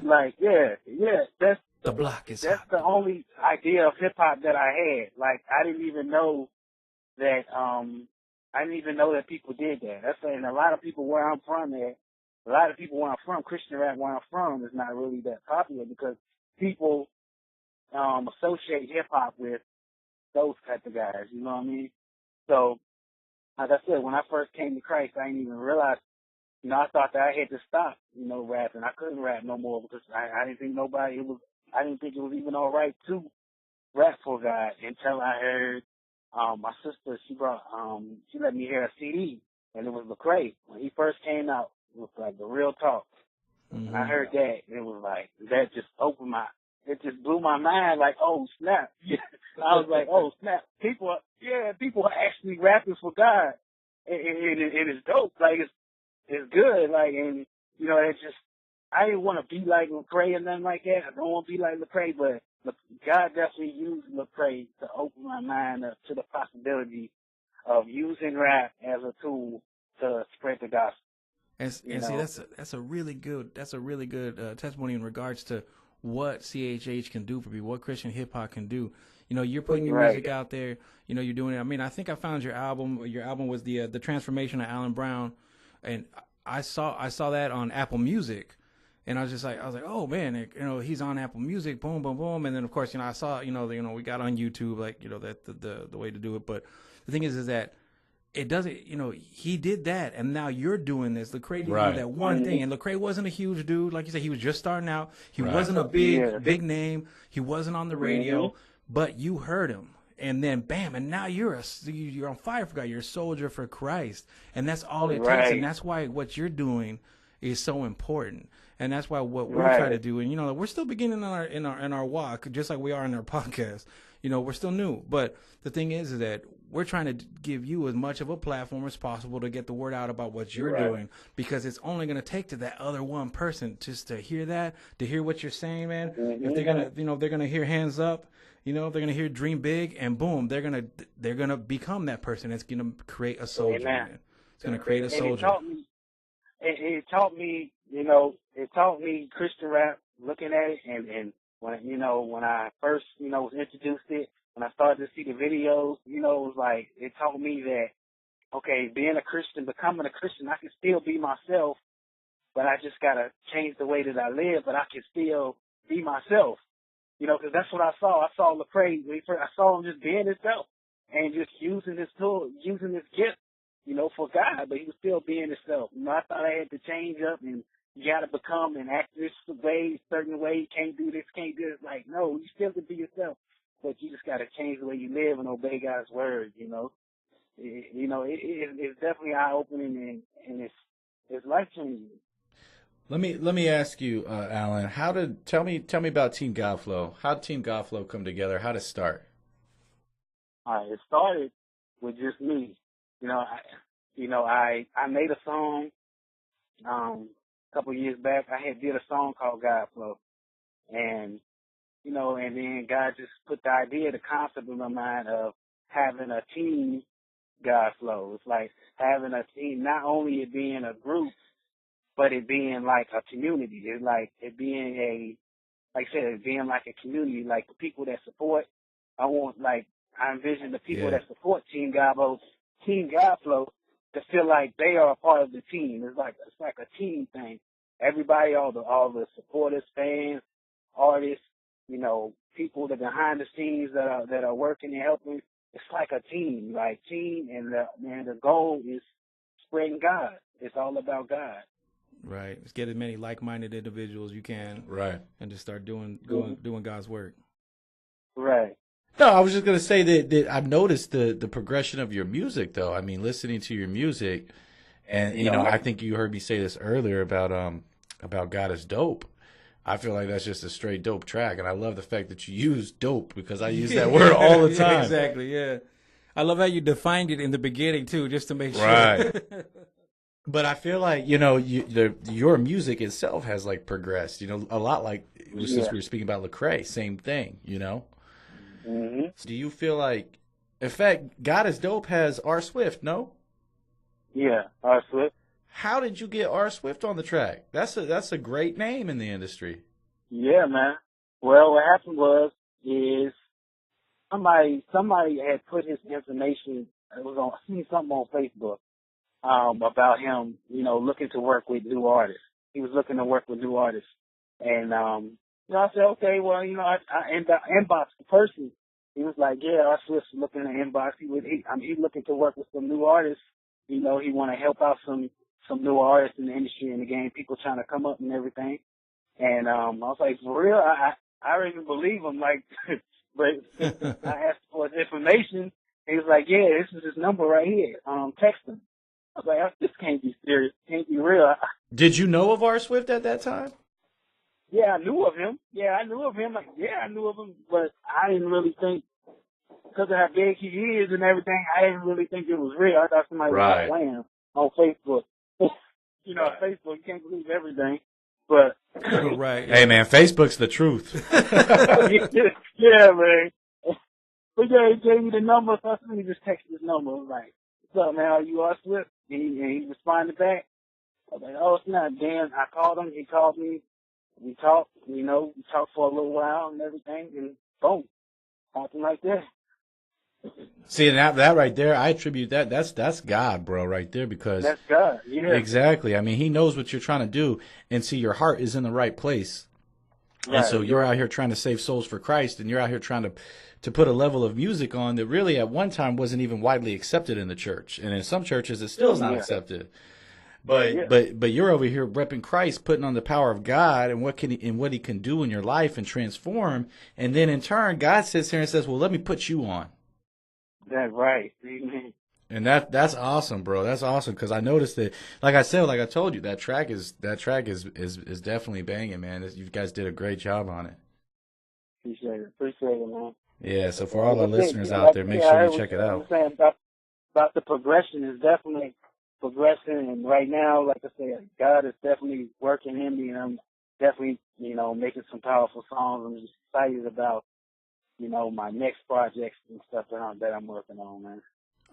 that's the block is that's hot. the only idea of hip hop that I had. I didn't even know that people did that. That's saying a lot of people where I'm from Christian rap where I'm from is not really that popular because people associate hip hop with those type of guys. You know what I mean? So, like I said, when I first came to Christ, I didn't even realize. I thought that I had to stop, rapping. I couldn't rap no more because I didn't think I didn't think it was even all right to rap for God until I heard my sister. She let me hear a CD, and it was Lecrae when he first came out. It was like the Real Talk. Mm-hmm. And I heard that, it was like that just it just blew my mind. Like, oh snap! I was like, oh snap! People are actually rapping for God, and it's dope. Like it's good. Like, and it's just. I didn't want to be like Lecrae and nothing like that. I don't want to be like Lecrae, but God definitely used Lecrae to open my mind up to the possibility of using rap as a tool to spread the gospel. And see, that's a really good testimony in regards to what CHH can do for people, what Christian hip hop can do. You're putting your music out there. You're doing it. I mean, I think I found your album. Your album was the Transformation of Alan Brown, and I saw that on Apple Music. And I was like, oh man, he's on Apple Music, boom, boom, boom. And then of course, I saw, we got on YouTube, that the way to do it. But the thing is that it doesn't, he did that, and now you're doing this. Lecrae did that one thing, and Lecrae wasn't a huge dude, like you said. He was just starting out. He wasn't a big name. He wasn't on the radio, but you heard him. And then, bam! And now you're on fire for God. You're a soldier for Christ, and that's all it takes. And that's why what you're doing is so important. And that's why what we're trying to do, and we're still beginning in our walk, just like we are in our podcast. We're still new, but the thing is that we're trying to give you as much of a platform as possible to get the word out about what you're doing, because it's only going to take to that other one person just to hear that, to hear what you're saying, man. If they're gonna hear Hands Up, they're gonna hear Dream Big, and boom, they're gonna become that person. It's gonna create a soldier, man. It's gonna create a soldier. It taught me Christian rap, looking at it, and when I first, was introduced it, when I started to see the videos, it was like, it taught me that, okay, becoming a Christian, I can still be myself, but I just gotta change the way that I live, but I can still be myself, because that's what I saw. I saw Lecrae, I saw him just being himself, and just using his tool, using his gift, for God, but he was still being himself. I thought I had to change up and, you got to become and act this way, certain way. Can't do this, can't do it. Like, no, you still can be yourself, but you just got to change the way you live and obey God's word. It's definitely eye opening and it's life changing. Let me ask you, Alan. Tell me about Team Godflow? How did Team Godflow come together? How did it start? All right, it started with just me. I made a song a couple of years back. I had did a song called Godflow, and and then God just put the idea, the concept in my mind of having a team Godflow. It's like having a team, not only it being a group, but it being like a community. It's like it being like I said, it being like a community, like the people that support. I envision the people that support Team Godflow to feel like they are a part of the team. It's like a team thing. Everybody, all the supporters, fans, artists, people that are behind the scenes that are working and helping. It's like a team, and the goal is spreading God. It's all about God. Right. Let's get as many like-minded individuals you can. Right. And just start doing God's work. Right. No, I was just going to say that I've noticed the progression of your music, though. I mean, listening to your music, and, I think you heard me say this earlier about God is Dope. I feel like that's just a straight dope track, and I love the fact that you use dope because I use that word all the time. Exactly, yeah. I love how you defined it in the beginning, too, just to make sure. Right. But I feel like, your music itself has, progressed, a lot like, since we were speaking about Lecrae, same thing, Mm-hmm. Do you feel like, in fact, God is Dope has R. Swift, no? Yeah, R. Swift. How did you get R. Swift on the track? That's a great name in the industry. Yeah, man. Well, what happened is somebody had put his information. I seen something on Facebook about him, looking to work with new artists. He was looking to work with new artists, and I said, okay, well, I inboxed the person. He was like, yeah, R. Swift's looking to inbox. He's looking to work with some new artists. He want to help out some new artists in the industry and the game, people trying to come up and everything. And I was like, for real? I don't even believe him. But I asked for his information. He was like, yeah, this is his number right here. Text him. I was like, this can't be serious. Can't be real. Did you know of R. Swift at that time? Yeah, I knew of him. I knew of him, but I didn't really think, because of how big he is and everything, I didn't really think it was real. I thought somebody was playing on Facebook. Facebook, you can't believe everything. But right. Hey, man, Facebook's the truth. yeah, man. But yeah, he gave me the number, so I said, just text his number. I was like, what's up, man? Are you R. Swift? And he responded back. I was like, oh, it's not. Then I called him. He called me. We talked, we talked for a little while and everything, and boom, happened like that. See, that right there, I attribute that. That's God, bro, right there, because that's God. Yeah, exactly. I mean, He knows what you're trying to do, and see, your heart is in the right place, and so you're out here trying to save souls for Christ, and you're out here trying to put a level of music on that really at one time wasn't even widely accepted in the church, and in some churches it still is not accepted. But you're over here repping Christ, putting on the power of God and what He can do in your life and transform, and then in turn God sits here and says, "Well, let me put you on." That's right. Amen. And that's awesome, bro. That's awesome because I noticed that, like I told you, that track is definitely banging, man. You guys did a great job on it. Appreciate it, man. Yeah. So for all our listeners out there, make sure you check it out. Saying about the progression is definitely progressing, and right now, like I said, God is definitely working in me, and I'm definitely, making some powerful songs. I'm just excited about, my next projects and stuff that I'm working on, man.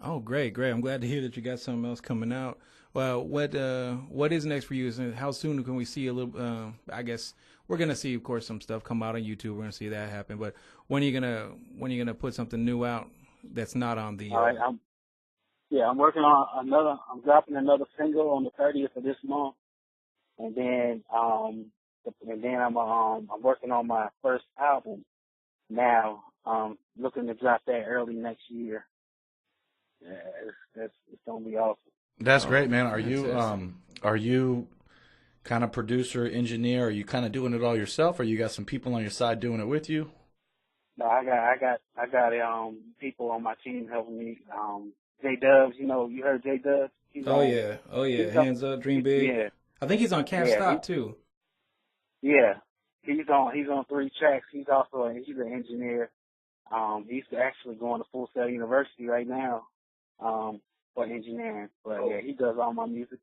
Oh, great. I'm glad to hear that you got something else coming out. Well, what is next for you? How soon can we see a little? I guess we're gonna see, of course, some stuff come out on YouTube. We're gonna see that happen. But when are you gonna put something new out that's not on the? All right, I'm working on I'm dropping another single on the 30th of this month, and then I'm working on my first album now. Looking to drop that early next year. Yeah, it's gonna be awesome. That's great, man. Are you kind of producer, engineer? Are you kind of doing it all yourself, or you got some people on your side doing it with you? No, I got people on my team helping me. J Dubs, you heard J Dubs? Oh yeah. Hands up, dream big. Yeah, I think he's on Can't Yeah, Stop too. yeah. He's on 3 tracks. He's an engineer. He's actually going to Full Sail University right now, for engineering. But yeah, he does all my music.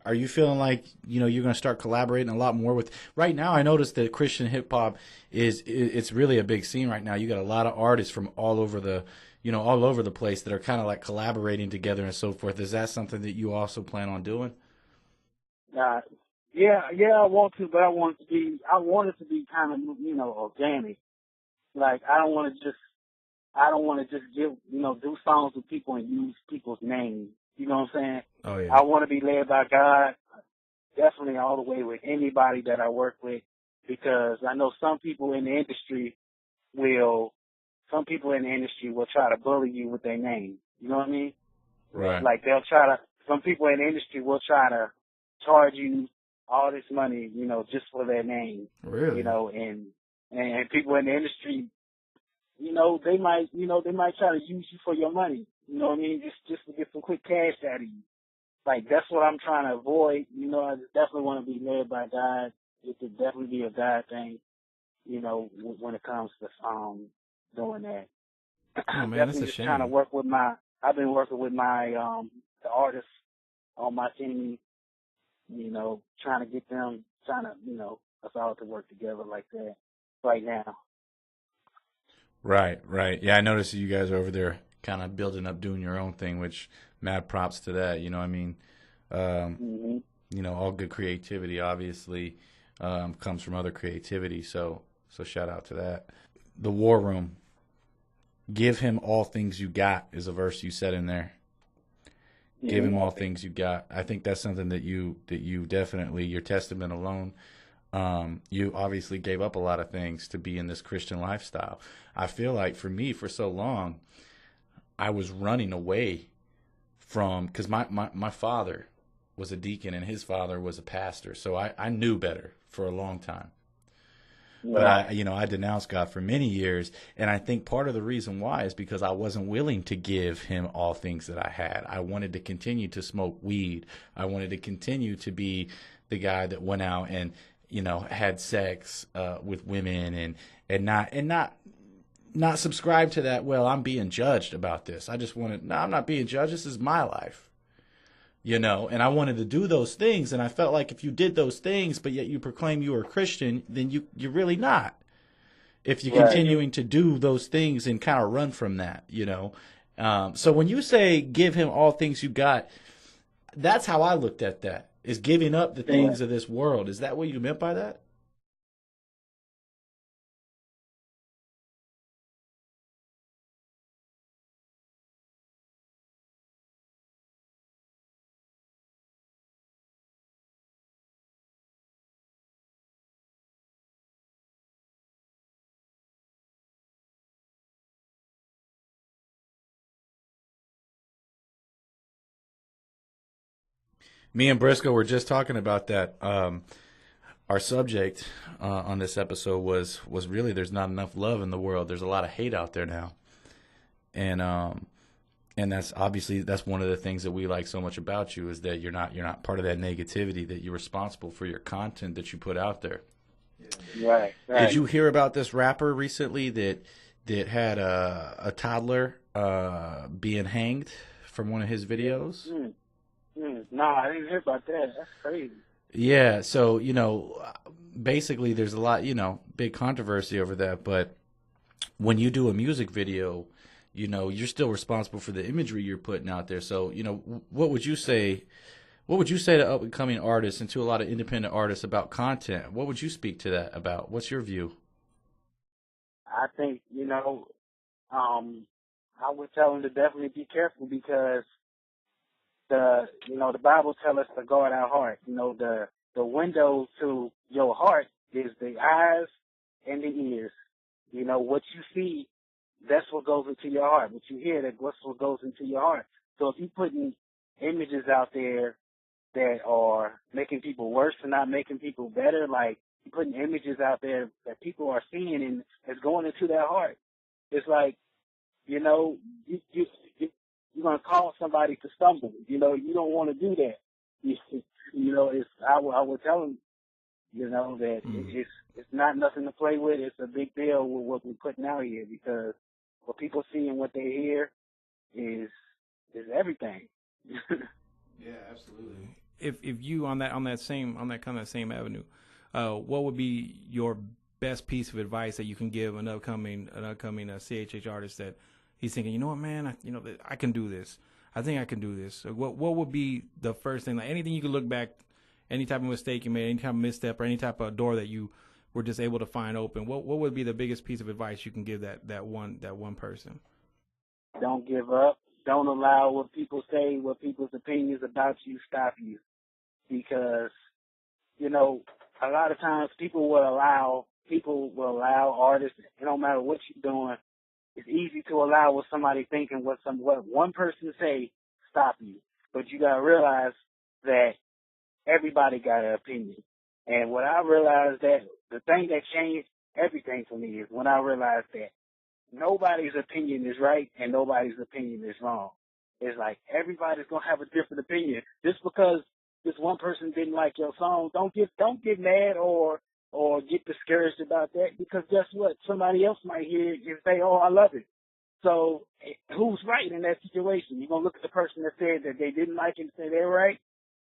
Are you feeling like you're going to start collaborating a lot more with? Right now, I noticed that Christian hip hop it's really a big scene right now. You got a lot of artists from all over the place that are kind of like collaborating together and so forth. Is that something that you also plan on doing? Yeah, I want to, but I want it to be kind of, organic. Like, I don't want to just do songs with people and use people's names. You know what I'm saying? Oh yeah. I want to be led by God, definitely all the way with anybody that I work with, because I know some people in the industry will try to bully you with their name. You know what I mean? Right. Like some people in the industry will try to charge you all this money, just for their name. Really? And people in the industry, they might try to use you for your money. You know what I mean? Just to get some quick cash out of you. Like, that's what I'm trying to avoid. I just definitely want to be led by God. It could definitely be a God thing, when it comes to doing that. Oh man, that's a just shame. trying to I've been working with my the artists on my team, trying to get them, us all to work together like that right now. Right. Yeah, I noticed that you guys are over there kind of building up, doing your own thing, which mad props to that. You know what I mean? All good creativity obviously comes from other creativity. So shout out to that. The War Room. Give him all things you got is a verse you said in there. Give him all things you got. I think that's something that you definitely, your testament alone, you obviously gave up a lot of things to be in this Christian lifestyle. I feel like for me, for so long, I was running away from, because my father was a deacon and his father was a pastor, so I knew better for a long time. But I denounced God for many years, and I think part of the reason why is because I wasn't willing to give him all things that I had. I wanted to continue to smoke weed. I wanted to continue to be the guy that went out and had sex with women and not subscribe to that. Well, I'm being judged about this. I just wanted. No, I'm not being judged. This is my life. And I wanted to do those things, and I felt like if you did those things, but yet you proclaim you were a Christian, then you're really not. If you're continuing to do those things and kind of run from that, So when you say give him all things you got, that's how I looked at that, is giving up the things of this world. Is that what you meant by that? Me and Briscoe were just talking about that. Our subject on this episode was really there's not enough love in the world. There's a lot of hate out there now, and that's obviously that's one of the things that we like so much about you is that you're not part of that negativity. That you're responsible for your content that you put out there. Right. Did you hear about this rapper recently that had a toddler being hanged from one of his videos? No, I didn't hear about that. That's crazy. Yeah, so, basically there's a lot, big controversy over that, but when you do a music video, you're still responsible for the imagery you're putting out there. So, what would you say to up-and-coming artists and to a lot of independent artists about content? What would you speak to that about? What's your view? I think, I would tell them to definitely be careful because the Bible tells us to guard our heart. The window to your heart is the eyes and the ears. What you see, that's what goes into your heart. What you hear, that's what goes into your heart. So if you're putting images out there that are making people worse and not making people better, like putting images out there that people are seeing and it's going into their heart. It's like, you know, you're going to cause somebody to stumble. You know, you don't want to do that. You know, I would tell them, you know, that it's not nothing to play with. It's a big deal with what we're putting out here, because what people see and what they hear is everything. Yeah, absolutely. If you on that kind of same avenue, what would be your best piece of advice that you can give an upcoming CHH artist that he's thinking, you know what, man, I can do this. I think I can do this. What would be the first thing? Like anything you could look back, any type of mistake you made, any type of misstep, or any type of door that you were just able to find open. What would be the biggest piece of advice you can give that one person? Don't give up. Don't allow what people say, what people's opinions about you stop you. Because, you know, a lot of times people will allow artists, it don't matter what you're doing, it's easy to allow what somebody thinking, what one person say stop you. But you gotta realize that everybody got an opinion. And what I realized, that the thing that changed everything for me is when I realized that nobody's opinion is right and nobody's opinion is wrong. It's like everybody's gonna have a different opinion. Just because this one person didn't like your song, don't get mad or get discouraged about that, because guess what? Somebody else might hear it and say, "Oh, I love it." So who's right in that situation? You're gonna look at the person that said that they didn't like it and say they're right,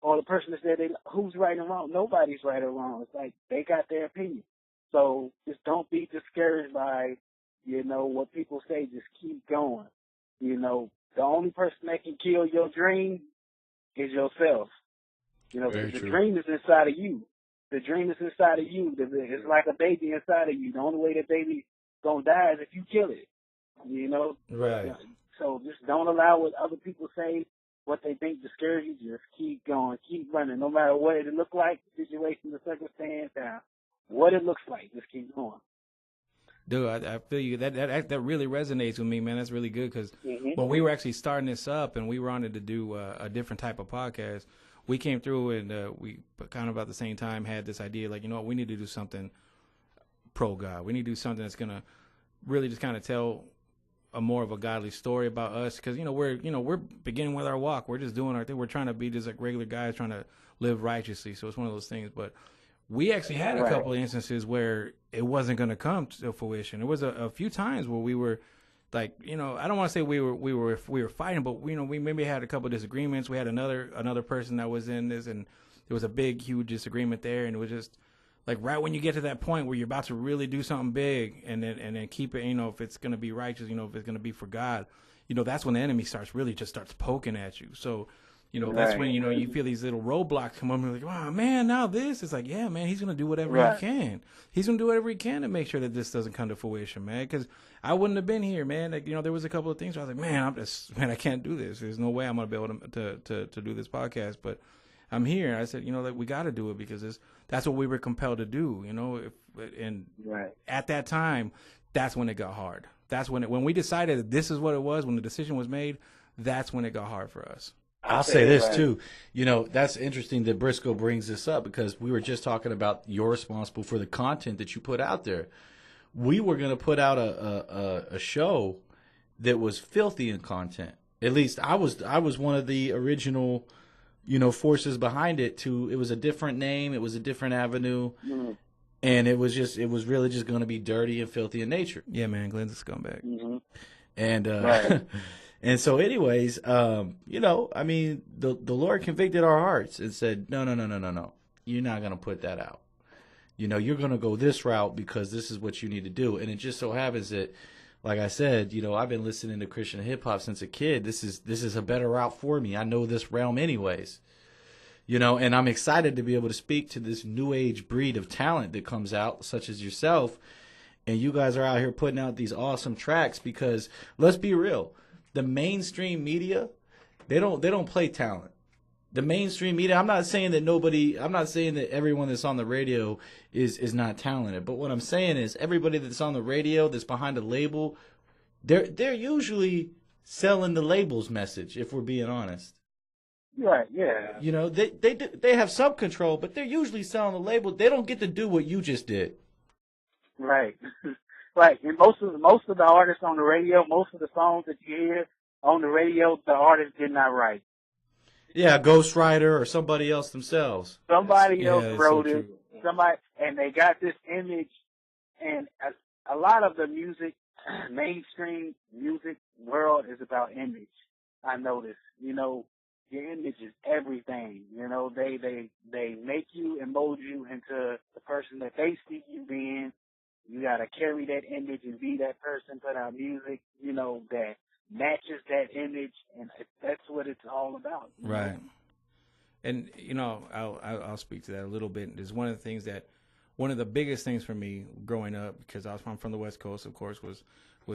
or the person that said who's right and wrong? Nobody's right or wrong. It's like they got their opinion. So just don't be discouraged by, you know, what people say. Just keep going. You know, the only person that can kill your dream is yourself. You know, the dream is inside of you. The dream is inside of you. It's like a baby inside of you. The only way that baby gonna die is if you kill it. You know? Right. So just don't allow what other people say, what they think discourage you. Just keep going, keep running, no matter what it look like, the situation, the circumstance, what it looks like. Just keep going. Dude, I feel you. That really resonates with me, man. That's really good, because when we were actually starting this up and we wanted to do a different type of podcast, we came through and we kind of about the same time had this idea, like, you know what, we need to do something pro God. We need to do something that's gonna really just kind of tell a more of a godly story about us, because we're beginning with our walk. We're just doing our thing. We're trying to be just like regular guys trying to live righteously. So it's one of those things. But we actually had a couple of instances where it wasn't going to come to fruition. There was a few times where we were like, I don't want to say we were fighting, but we maybe had a couple of disagreements. We had another person that was in this, and there was a big, huge disagreement there, and it was just like right when you get to that point where you're about to really do something big, and then keep it, if it's going to be righteous, if it's going to be for God, that's when the enemy starts poking at you. So, that's when, you feel these little roadblocks come up and you're like, oh man, now this is like, yeah, man, he's going to do whatever he can. He's going to do whatever he can to make sure that this doesn't come to fruition, man. Cause I wouldn't have been here, man. Like, there was a couple of things where I was like, man, I can't do this. There's no way I'm going to be able to do this podcast, but I'm here. I said, that we got to do it because that's what we were compelled to do, At that time, that's when it got hard. That's when we decided that this is what it was, when the decision was made, that's when it got hard for us. I'll say this too. That's interesting that Briscoe brings this up, because we were just talking about you're responsible for the content that you put out there. We were going to put out a show that was filthy in content. At least I was one of the original, forces behind it. It was a different name. It was a different avenue. Mm-hmm. And it was really just going to be dirty and filthy in nature. Yeah, man. Glenn's a scumbag. Mm-hmm. And, and so anyways, the Lord convicted our hearts and said, no. You're not going to put that out. You're going to go this route because this is what you need to do. And it just so happens that, like I said, I've been listening to Christian hip hop since a kid. This is a better route for me. I know this realm anyways. And I'm excited to be able to speak to this new age breed of talent that comes out, such as yourself. And you guys are out here putting out these awesome tracks, because let's be real. The mainstream media, they don't play talent. The mainstream media, I'm not saying that everyone that's on the radio is not talented. But what I'm saying is everybody that's on the radio, that's behind a label, they're usually selling the label's message, if we're being honest. Right, yeah. You know, they have some control, but they're usually selling the label. They don't get to do what you just did. Right. Right. And most of the artists on the radio, most of the songs that you hear on the radio, the artist did not write. Yeah, Ghostwriter or somebody else themselves. Somebody else it's wrote so it. true. Somebody, and they got this image, and a lot of the music, mainstream music world is about image. I noticed, you know, your image is everything. You know, they make you and mold you into the person that they see you being. You gotta carry that image and be that person, put out music, you know, that matches that image, and that's what it's all about. you know? Right. And you know, I'll speak to that a little bit. It's one of the things that, one of the biggest things for me growing up, because I'm from the West Coast, of course, was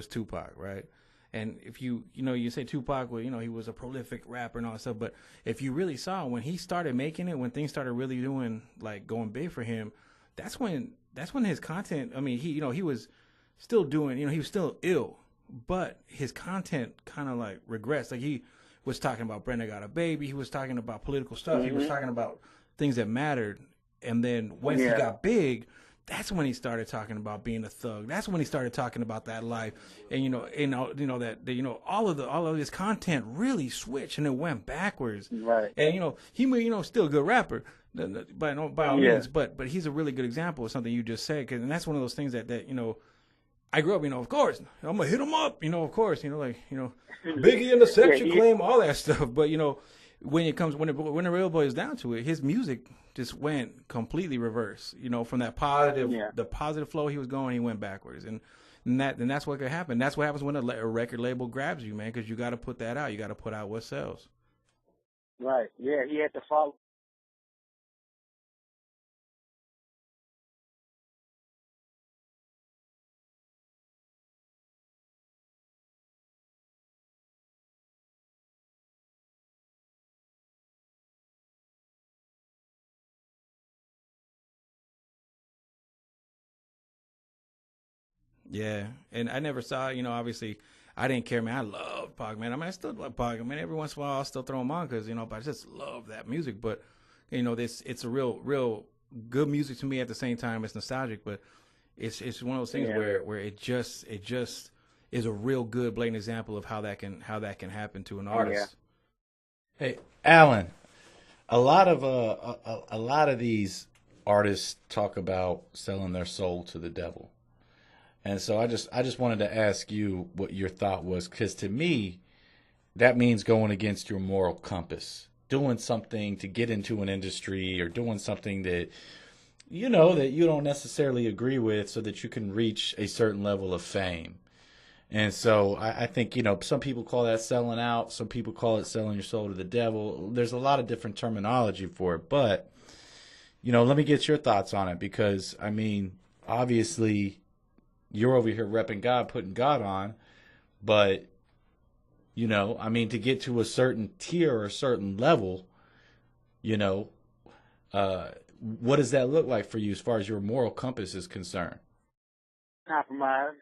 Tupac, right? And if you say Tupac, well, you know, he was a prolific rapper and all that stuff, but if you really saw when he started making it, when things started really doing, like, going big for him, that's when his content, I mean, he was still doing, he was still ill, but his content kind of like regressed. Like, he was talking about Brenda Got a Baby, he was talking about political stuff, he was talking about things that mattered. And then once he got big, that's when he started talking about being a thug. That's when he started talking about that life. And all of his content really switched and it went backwards. Right. And he still a good rapper by all means, but he's a really good example of something you just said. And that's one of those things that I grew up, of course, I'm gonna hit him up, of course, Biggie and the Section Claim, all that stuff. But when the real boy is down to it, his music just went completely reverse. From that positive, the positive flow he was going, he went backwards, and that's what could happen. That's what happens when a record label grabs you, man, because you got to put that out. You got to put out what sells. Right. Yeah, he had to follow. Yeah, and I never saw, obviously, I didn't care, man. I love Pac, man. I mean, I still love Pac. I mean, every once in a while, I'll still throw him on because, but I just love that music. But, it's a real good music to me at the same time. It's nostalgic, but it's one of those things where it just is a real good, blatant example of how that can happen to an artist. Hey, Alan, a lot of these artists talk about selling their soul to the devil. And so I just wanted to ask you what your thought was, because to me, that means going against your moral compass, doing something to get into an industry or doing something that you don't necessarily agree with so that you can reach a certain level of fame. And so I think, some people call that selling out. Some people call it selling your soul to the devil. There's a lot of different terminology for it. But, let me get your thoughts on it, because, I mean, obviously you're over here repping God, putting God on, but, to get to a certain tier or a certain level, what does that look like for you as far as your moral compass is concerned? Compromise.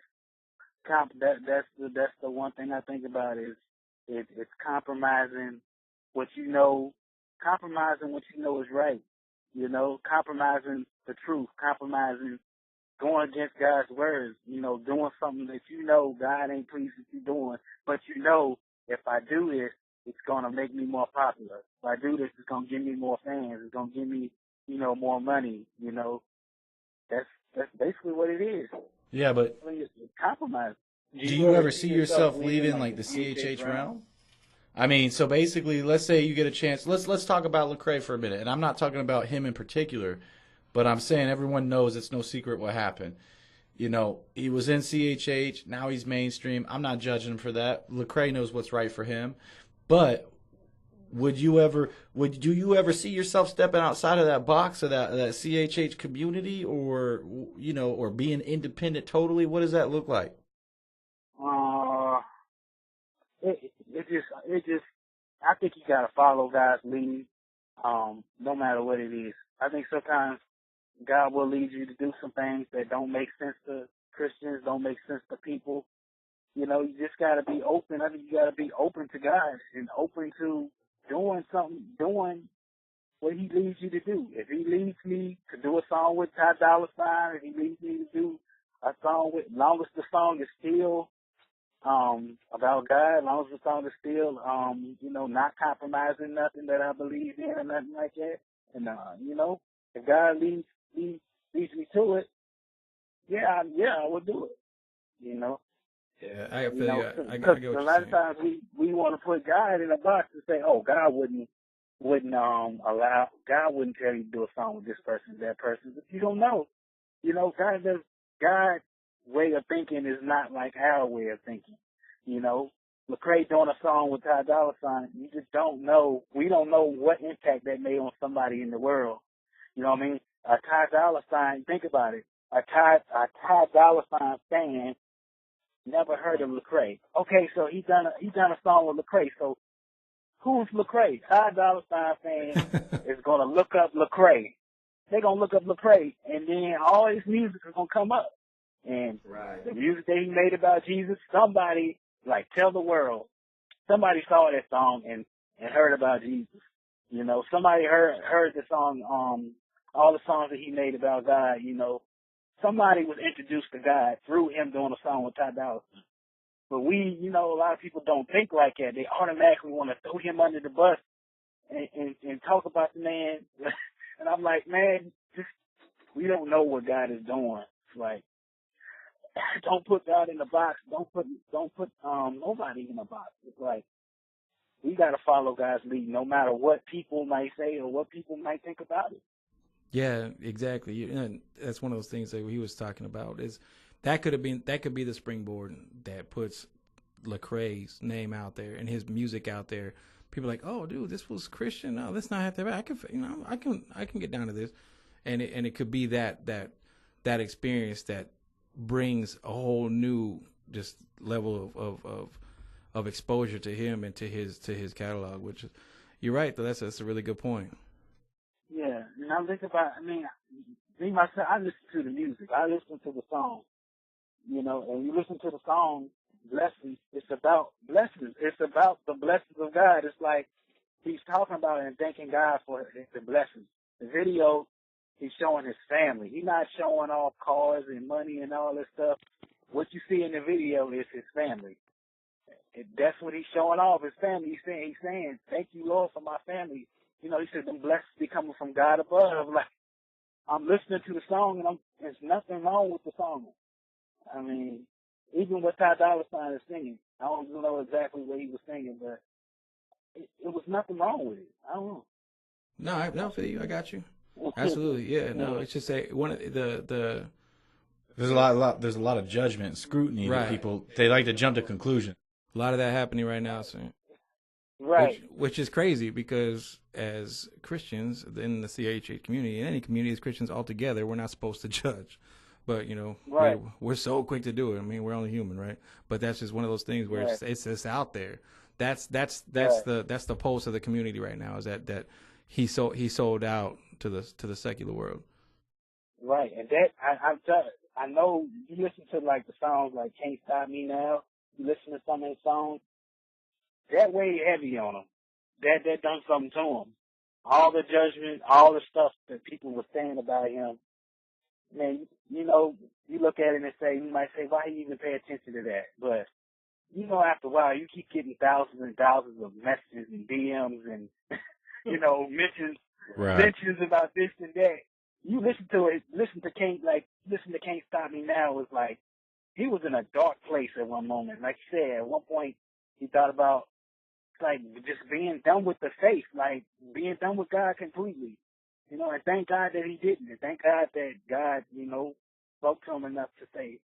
That's the one thing I think about is it's compromising what compromising what is right. Compromising the truth, compromising going against God's words, doing something that God ain't pleased with you doing, but if I do this, it's gonna make me more popular. If I do this, it's gonna give me more fans. It's gonna give me, more money. That's basically what it is. Yeah, but It's compromise. Do you ever see yourself leaving like the CHH realm? I mean, so basically, let's say you get a chance. Let's talk about Lecrae for a minute, and I'm not talking about him in particular, but I'm saying everyone knows it's no secret what happened. He was in CHH. Now he's mainstream. I'm not judging him for that. Lecrae knows what's right for him. But do you ever see yourself stepping outside of that box of that CHH community, or being independent totally? What does that look like? It just, I think you gotta follow God's lead, no matter what it is. I think sometimes God will lead you to do some things that don't make sense to Christians, don't make sense to people. You just gotta be open. I think you gotta be open to God and open to doing what he leads you to do. If he leads me to do a song with Ty Dolla $ign, if he leads me to do a song with, as long as the song is still about God, as long as the song is still, not compromising nothing that I believe in or nothing like that. And, if God leads me to it, I would do it, Yeah, I feel You you. know, I because get what a you're lot saying. of times we want to put God in a box and say, oh, God wouldn't tell you to do a song with this person, that person. But you don't know. God's way of thinking is not like our way of thinking. Lecrae doing a song with Ty Dolla $ign, you just don't know. We don't know what impact that made on somebody in the world. You know what I mean? A Ty Dolla $ign, think about it. A Ty Dolla $ign fan never heard of Lecrae. Okay, so he done a song with Lecrae. So who's Lecrae? Ty Dolla $ign fan is gonna look up Lecrae. They're gonna look up Lecrae, and then all his music is gonna come up. And the music that he made about Jesus, somebody, like, tell the world, somebody saw that song and heard about Jesus. Somebody heard the song, all the songs that he made about God, somebody was introduced to God through him doing a song with Ty Dolla $ign. But a lot of people don't think like that. They automatically want to throw him under the bus and talk about the man. And I'm like, man, we don't know what God is doing. It's like, don't put God in the box. Don't put nobody in a box. It's like, we got to follow God's lead, no matter what people might say or what people might think about it. Yeah, exactly. And that's one of those things that he was talking about. Is that could be the springboard that puts Lecrae's name out there and his music out there. People are like, oh, dude, this was Christian. No, let's not have that. I can get down to this, and it could be that experience that brings a whole new just level of exposure to him and to his catalog. Which, you're right, though. That's a really good point. Yeah, and I think about, me myself, I listen to the music. I listen to the song. And you listen to the song, blessings, it's about blessings. It's about the blessings of God. It's like he's talking about it and thanking God for the blessings. The video, he's showing his family. He's not showing off cars and money and all this stuff. What you see in the video is his family. That's what he's showing off, his family. He's saying, thank you, Lord, for my family. He said, them blessings be coming from God above. Like, I'm listening to the song, and there's nothing wrong with the song. Even what Ty Dolla $ign is singing, I don't know exactly what he was singing, but it was nothing wrong with it. I don't know. No, I don't feel you. I got you. Absolutely, yeah. No, it's just one of the. There's a lot of judgment and scrutiny. Right. That people, they like to jump to conclusions. A lot of that happening right now, so. Right. Which is crazy, because as Christians in the CHH community, in any community as Christians altogether, we're not supposed to judge. But, right. we're so quick to do it. We're only human, right? But that's just one of those things where right. it's just out there. That's right. the pulse of the community right now, is that he sold out to the secular world. Right. And that I know you listen to like the songs like Can't Stop Me Now, you listen to some of his songs, that weighed heavy on him. That done something to him. All the judgment, all the stuff that people were saying about him. Man, you look at it and say, you might say, why do you even pay attention to that? But, after a while, you keep getting thousands and thousands of messages and DMs and, mentions about this and that. You listen to it, listen to Can't Stop Me Now, was like, he was in a dark place at one moment. Like you said, at one point, he thought about, like, just being done with the faith, like, being done with God completely. And thank God that he didn't. And thank God that God, spoke to him enough to say,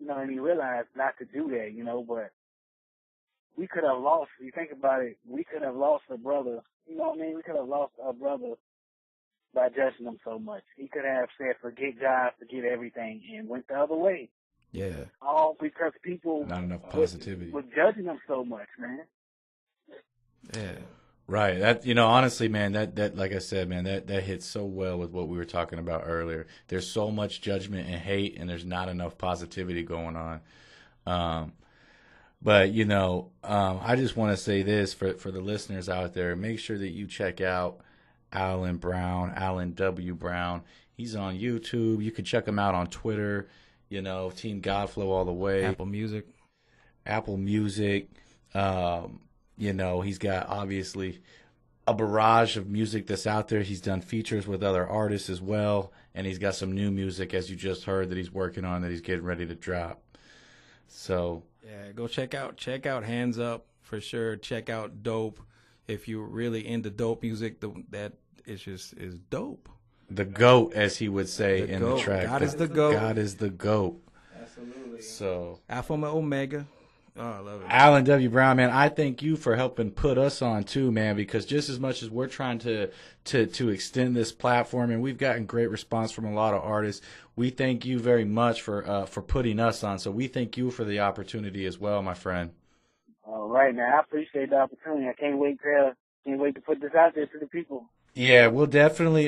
and he realized not to do that, but we could have lost, if you think about it, we could have lost a brother, we could have lost our brother by judging him so much. He could have said, forget God, forget everything, and went the other way. Yeah. All because people not enough positivity were judging him so much, man. Yeah. Right. That, honestly, man, that like I said, man, that hits so well with what we were talking about earlier. There's so much judgment and hate, and there's not enough positivity going on. But, you know, I just want to say this for the listeners out there. Make sure that you check out Alan Brown, Alan W. Brown. He's on YouTube. You can check him out on Twitter, you know, Team Godflow all the way. Apple Music. You know, he's got obviously a barrage of music that's out there. He's done features with other artists as well. And he's got some new music, as you just heard, that he's working on, that he's getting ready to drop. So yeah, go check out Hands Up for sure. Check out Dope if you're really into dope music. That is dope. The GOAT, as he would say in the track. God is the GOAT. God is the GOAT. Absolutely. So Alpha and Omega. Oh, I love it. Alan W. Brown, man, I thank you for helping put us on too, man, because just as much as we're trying to extend this platform, and we've gotten great response from a lot of artists, we thank you very much for putting us on. So we thank you for the opportunity as well, my friend. All right, man. I appreciate the opportunity. I can't wait to put this out there to the people. Yeah, we'll definitely,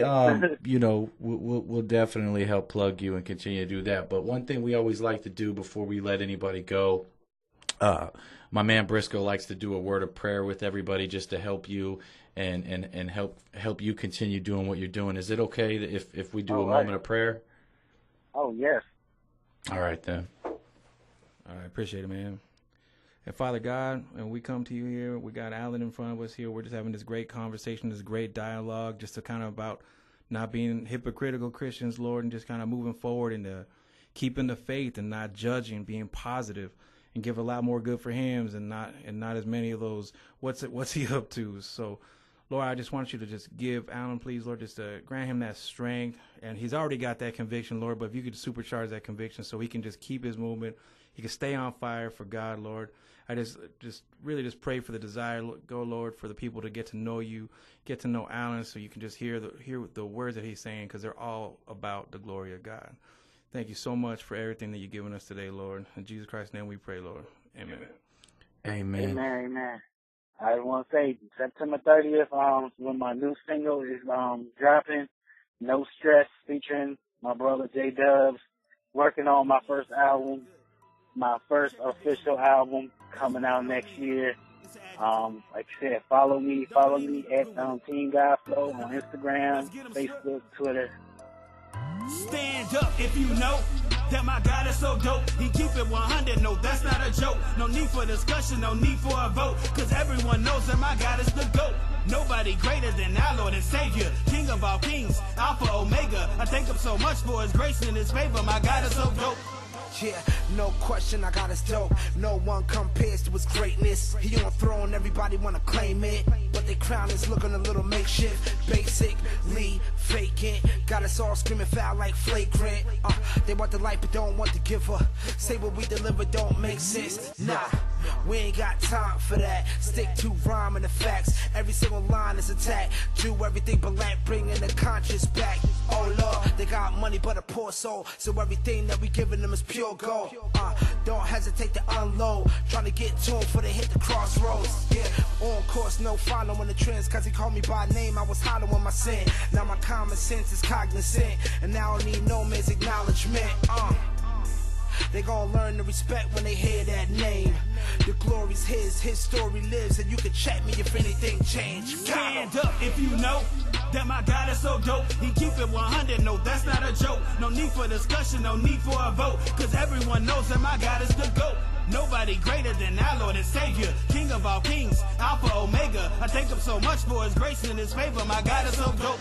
you know, we'll definitely help plug you and continue to do that. But one thing we always like to do before we let anybody go, my man Briscoe likes to do a word of prayer with everybody just to help you and help you continue doing what you're doing. Is it okay if we do a moment of prayer? Oh, yes. All right, then. All right, appreciate it, man. And Father God, and we come to you here. We got Alan in front of us here. We're just having this great conversation, this great dialogue, just to kind of about not being hypocritical Christians, Lord, and just kind of moving forward and keeping the faith and not judging, being positive, and give a lot more good for him and not as many of those what's he up to. So, Lord, I just want you to just give Alan, please, Lord, just to grant him that strength. And he's already got that conviction, Lord, but if you could supercharge that conviction so he can just keep his movement, he can stay on fire for God, Lord. I just really pray for the desire, go, Lord, for the people to get to know you, get to know Alan, so you can just hear the words that he's saying, because they're all about the glory of God. Thank you so much for everything that you've given us today, Lord. In Jesus Christ's name we pray, Lord. Amen. Amen. Amen, amen. I want to say September 30th, when my new single is dropping, No Stress, featuring my brother J Dubs, working on my first album, my first official album coming out next year. Like I said, follow me at Team Godflow on Instagram, Facebook, Twitter. Stand up if you know that my God is so dope. He keep it 100, no, that's not a joke. No need for discussion, no need for a vote, cause everyone knows that my God is the GOAT. Nobody greater than our Lord and Savior, King of all kings, Alpha, Omega. I thank him so much for his grace and his favor. My God is so dope. Yeah, no question, I got his dope. No one compares to his greatness. He on the throne, everybody wanna claim it, but their crown is looking a little makeshift. Basically vacant, got us all screaming foul like flagrant. They want the light but don't want the giver. Say what we deliver don't make sense. Nah, we ain't got time for that. Stick to rhyme and the facts. Every single line is attack. Do everything but let bringing the conscience back. Oh Lord, they got money but a poor soul, so everything that we giving them is pure gold. Don't hesitate to unload. Trying to get to him before they hit the crossroads. Yeah, on course, no following the trends, cause he called me by name. I was hollering my sin. Now my common sense is cognizant, and now I don't need no man's acknowledgement. They gon' learn to respect when they hear that name. The glory's his story lives, and you can check me if anything changed. Stand up if you know that my God is so dope. He keep it 100, no, that's not a joke. No need for discussion, no need for a vote, cause everyone knows that my God is the GOAT. Nobody greater than our Lord and Savior, King of all kings, Alpha, Omega. I thank him so much for his grace and his favor. My God is so dope.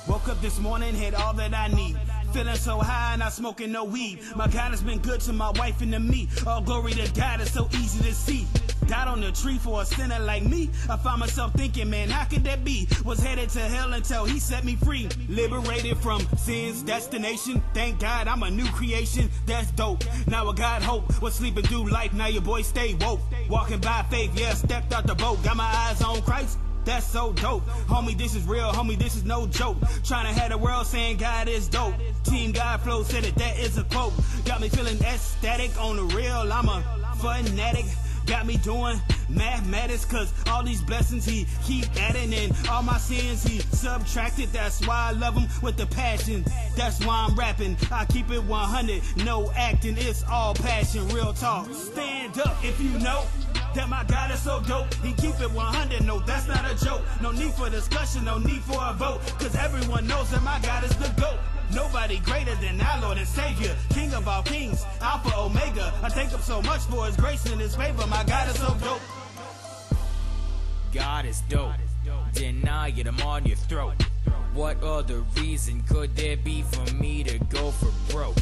Woke up this morning, had all that I need. Feeling so high, not smoking no weed. My God has been good to my wife and to me. All glory to God, it's so easy to see. Died on the tree for a sinner like me. I found myself thinking, man, how could that be? Was headed to hell until he set me free. Liberated from sin's destination. Thank God I'm a new creation. That's dope. Now I got hope. Was sleeping through life, now your boy stay woke. Walking by faith, yeah, stepped out the boat. Got my eyes on Christ. That's so dope. Homie, this is real. Homie, this is no joke. Trying to have the world saying God is dope. Team Godflow said it, that is a quote. Got me feeling ecstatic on the real. I'm a fanatic. got me doing mathematics, cause all these blessings he keep adding, and all my sins he subtracted. That's why I love him with the passion. That's why I'm rapping. I keep it 100, no acting, it's all passion, real talk. Stand up if you know that my God is so dope. He keep it 100, no, that's not a joke. No need for discussion, no need for a vote, cause everyone knows that my God is the GOAT. Nobody greater than our Lord and Savior, King of all kings, Alpha, Omega. I thank him so much for his grace and his favor. My God is so dope. God is dope. Deny it, I'm on your throat. What other reason could there be for me to go for broke?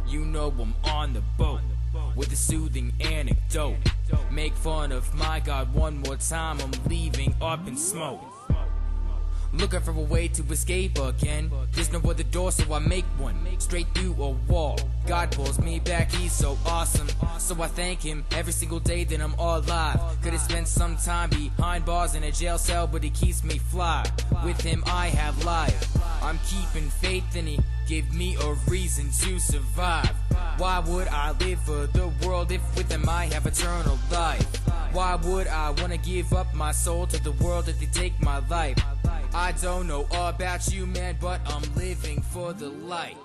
You know I'm on the boat with a soothing anecdote. Make fun of my God one more time, I'm leaving up in smoke. Looking for a way to escape again. There's no other door, so I make one straight through a wall. God pulls me back, he's so awesome. So I thank him every single day that I'm alive. Could've spent some time behind bars in a jail cell, but he keeps me fly. With him I have life. I'm keeping faith and he gave me a reason to survive. Why would I live for the world if with him I have eternal life? Why would I wanna give up my soul to the world if they take my life? I don't know about you, man, but I'm living for the light.